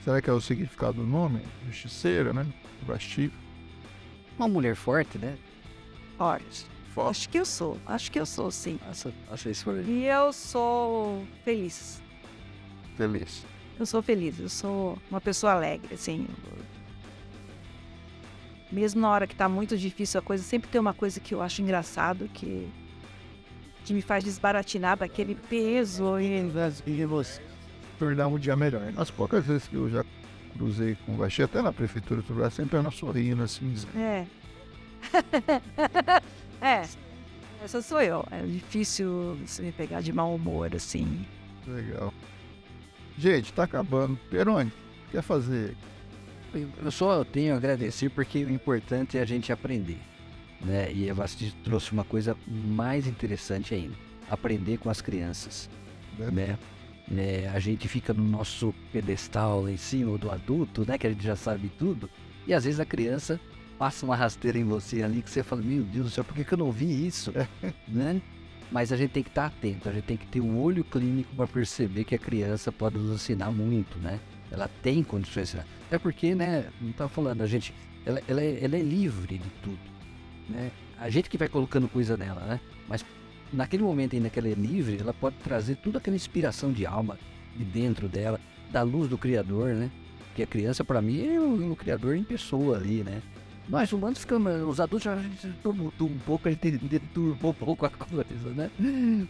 Será que é o significado do nome? Justiceira, né? Vasti. Uma mulher forte, né? Forte. Forte. Acho que eu sou, sim. Acho isso por aí. E eu sou feliz. Feliz. Eu sou feliz, eu sou uma pessoa alegre, assim. Mesmo na hora que tá muito difícil a coisa, sempre tem uma coisa que eu acho engraçado, que me faz desbaratinar daquele peso. E você tornar um dia melhor. As poucas vezes que eu já cruzei com o Vasti, até na prefeitura do lugar, sempre ela sorrindo, assim, dizendo, Essa sou eu. É difícil você me pegar de mau humor, assim. legal. Gente, tá acabando. Peroni, quer fazer? Eu só tenho a agradecer porque o importante é a gente aprender, né? E a Vasti trouxe uma coisa mais interessante ainda, aprender com as crianças, né? A gente fica no nosso pedestal lá em cima do adulto, né? Que a gente já sabe tudo, e às vezes a criança passa uma rasteira em você ali que você fala, meu Deus do céu, por que eu não vi isso? Né? Mas a gente tem que estar atento, a gente tem que ter um olho clínico para perceber que a criança pode nos ensinar muito, né? Ela tem condições de ensinar. Até porque, né, não estava falando, a gente, ela é livre de tudo, né? A gente que vai colocando coisa nela, né? Mas naquele momento ainda que ela é livre, ela pode trazer toda aquela inspiração de alma de dentro dela, da luz do Criador, né? Porque a criança, para mim, é o Criador em pessoa ali, né? Nós humanos ficamos, os adultos a gente tumultua um pouco, a gente deturpou um pouco a coisa, né?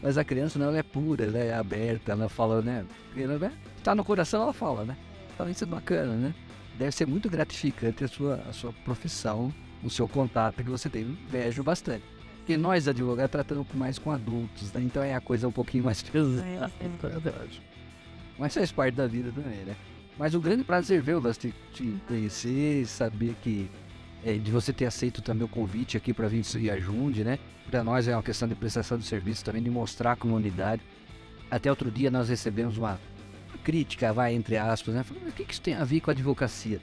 Mas a criança não, ela é pura, ela é aberta, ela fala, né? Ela tá no coração, ela fala, né? Então isso é bacana, né? Deve ser muito gratificante a sua profissão, o seu contato que você tem. Eu vejo bastante. Porque nós, advogados, tratamos mais com adultos, né? Então é a coisa um pouquinho mais pesada. É verdade. Mas faz parte da vida também, né? Mas um grande prazer ver o Vasti te conhecer, saber que de você ter aceito também o convite aqui para vir e Ajunde, né? Para nós é uma questão de prestação de serviço também, de mostrar a comunidade. Até outro dia nós recebemos uma crítica, entre aspas, né? Falando, o que isso tem a ver com a advocacia?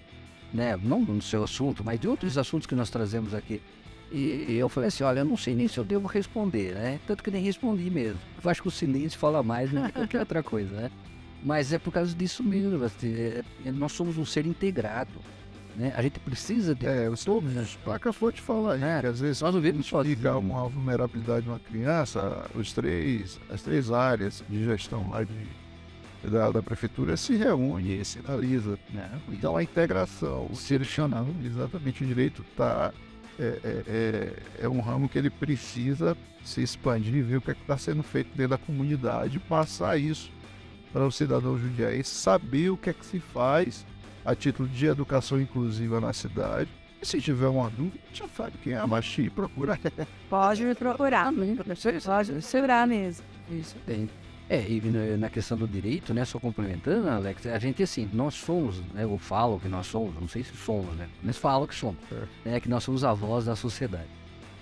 Né? Não no seu assunto, mas de outros assuntos que nós trazemos aqui. E eu falei assim, olha, eu não sei nem se eu devo responder, né? Tanto que nem respondi mesmo. Eu acho que o silêncio fala mais, né? Que qualquer outra coisa, né? Mas é por causa disso mesmo, nós somos um ser integrado. Né? A gente precisa de... Eu estou placa foi te falar aí, que às vezes nós não vemos identificar uma vulnerabilidade de uma criança, as três áreas de gestão lá da prefeitura se reúnem e sinaliza. Então a integração, o selecionar, exatamente o direito está é um ramo que ele precisa se expandir, ver o que está sendo feito dentro da comunidade, passar isso para o cidadão jundiaense, saber o que é que se faz a título de educação inclusiva na cidade. E se tiver uma dúvida, já sabe quem é a Vasti, procura. Pode me procurar. Pode me segurar mesmo. Isso tem. E na questão do direito, né, só complementando, Alex, a gente, assim, nós somos, né, eu falo que nós somos, não sei se somos, né, mas falo que somos, né, que nós somos a voz da sociedade.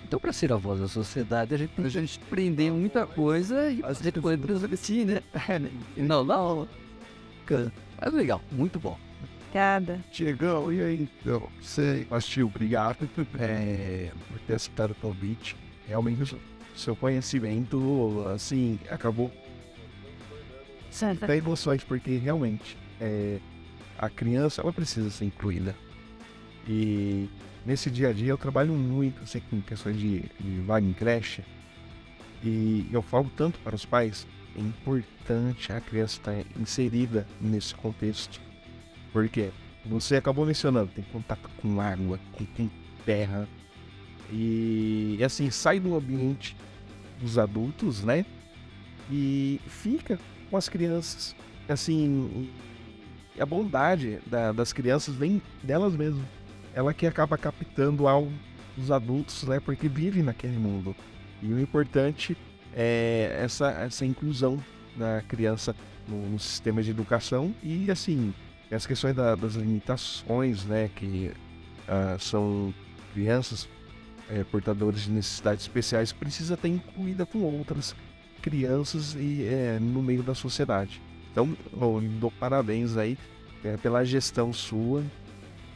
Então, para ser a voz da sociedade, a gente tem que aprender muita coisa e a gente pode transmitir, né? Não. Mas legal, muito bom. Obrigada. Tiagão, e aí? Então, você Vasti, obrigado por ter aceitado o convite. Realmente, o seu conhecimento, assim, acabou tem emoções, porque realmente a criança, ela precisa ser incluída. E nesse dia a dia eu trabalho muito, assim, com questões de vaga em creche. E eu falo tanto para os pais, é importante a criança estar inserida nesse contexto. Porque você acabou mencionando, tem contato com água, com terra. E assim, sai do ambiente dos adultos, né? E fica com as crianças. Assim, a bondade das crianças vem delas mesmas. Ela que acaba captando algo dos adultos, né? Porque vive naquele mundo. E o importante é essa inclusão da criança no sistema de educação. E assim, Essa questão das limitações, né, que são crianças portadores de necessidades especiais, precisa ter incluída com outras crianças e no meio da sociedade. Então, eu dou parabéns aí pela gestão sua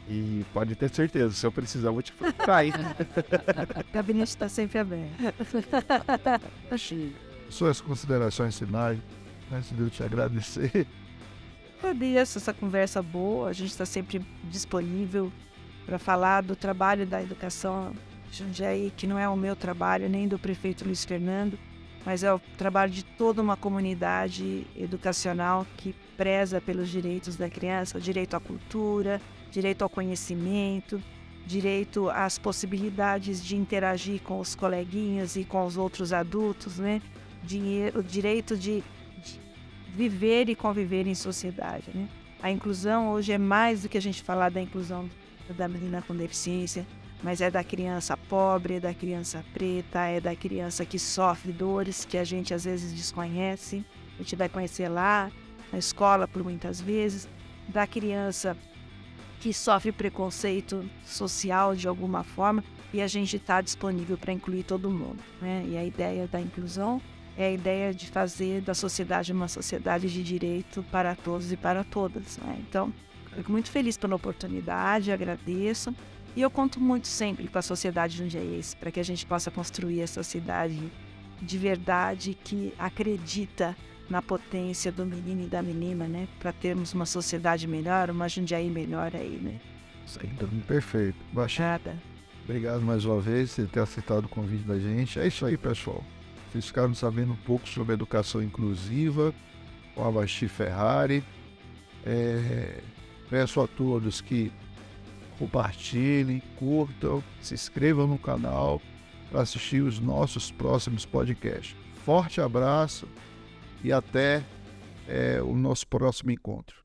e pode ter certeza, se eu precisar, eu vou te procurar aí. O gabinete está sempre aberto. Suas considerações finais, antes de eu te agradecer. Agradeço essa conversa boa, a gente está sempre disponível para falar do trabalho da educação de Jundiaí, que não é o meu trabalho, nem do prefeito Luiz Fernando, mas é o trabalho de toda uma comunidade educacional que preza pelos direitos da criança, o direito à cultura, direito ao conhecimento, direito às possibilidades de interagir com os coleguinhas e com os outros adultos, né? O direito de viver e conviver em sociedade, né? A inclusão hoje é mais do que a gente falar da inclusão da menina com deficiência, mas é da criança pobre, é da criança preta, é da criança que sofre dores que a gente às vezes desconhece, a gente vai conhecer lá na escola por muitas vezes, da criança que sofre preconceito social de alguma forma, e a gente está disponível para incluir todo mundo, né? E a ideia da inclusão é a ideia de fazer da sociedade uma sociedade de direito para todos e para todas, né? Então, fico muito feliz pela oportunidade, agradeço. E eu conto muito sempre com a sociedade jundiaiense para que a gente possa construir essa cidade de verdade que acredita na potência do menino e da menina, né? Para termos uma sociedade melhor, uma Jundiaí melhor aí, né? Perfeito. Nada. Obrigado mais uma vez por ter aceitado o convite da gente. É isso aí, pessoal. Vocês ficaram sabendo um pouco sobre a educação inclusiva com a Vasti Ferrari. Peço a todos que compartilhem, curtam, se inscrevam no canal para assistir os nossos próximos podcasts. Forte abraço e até o nosso próximo encontro.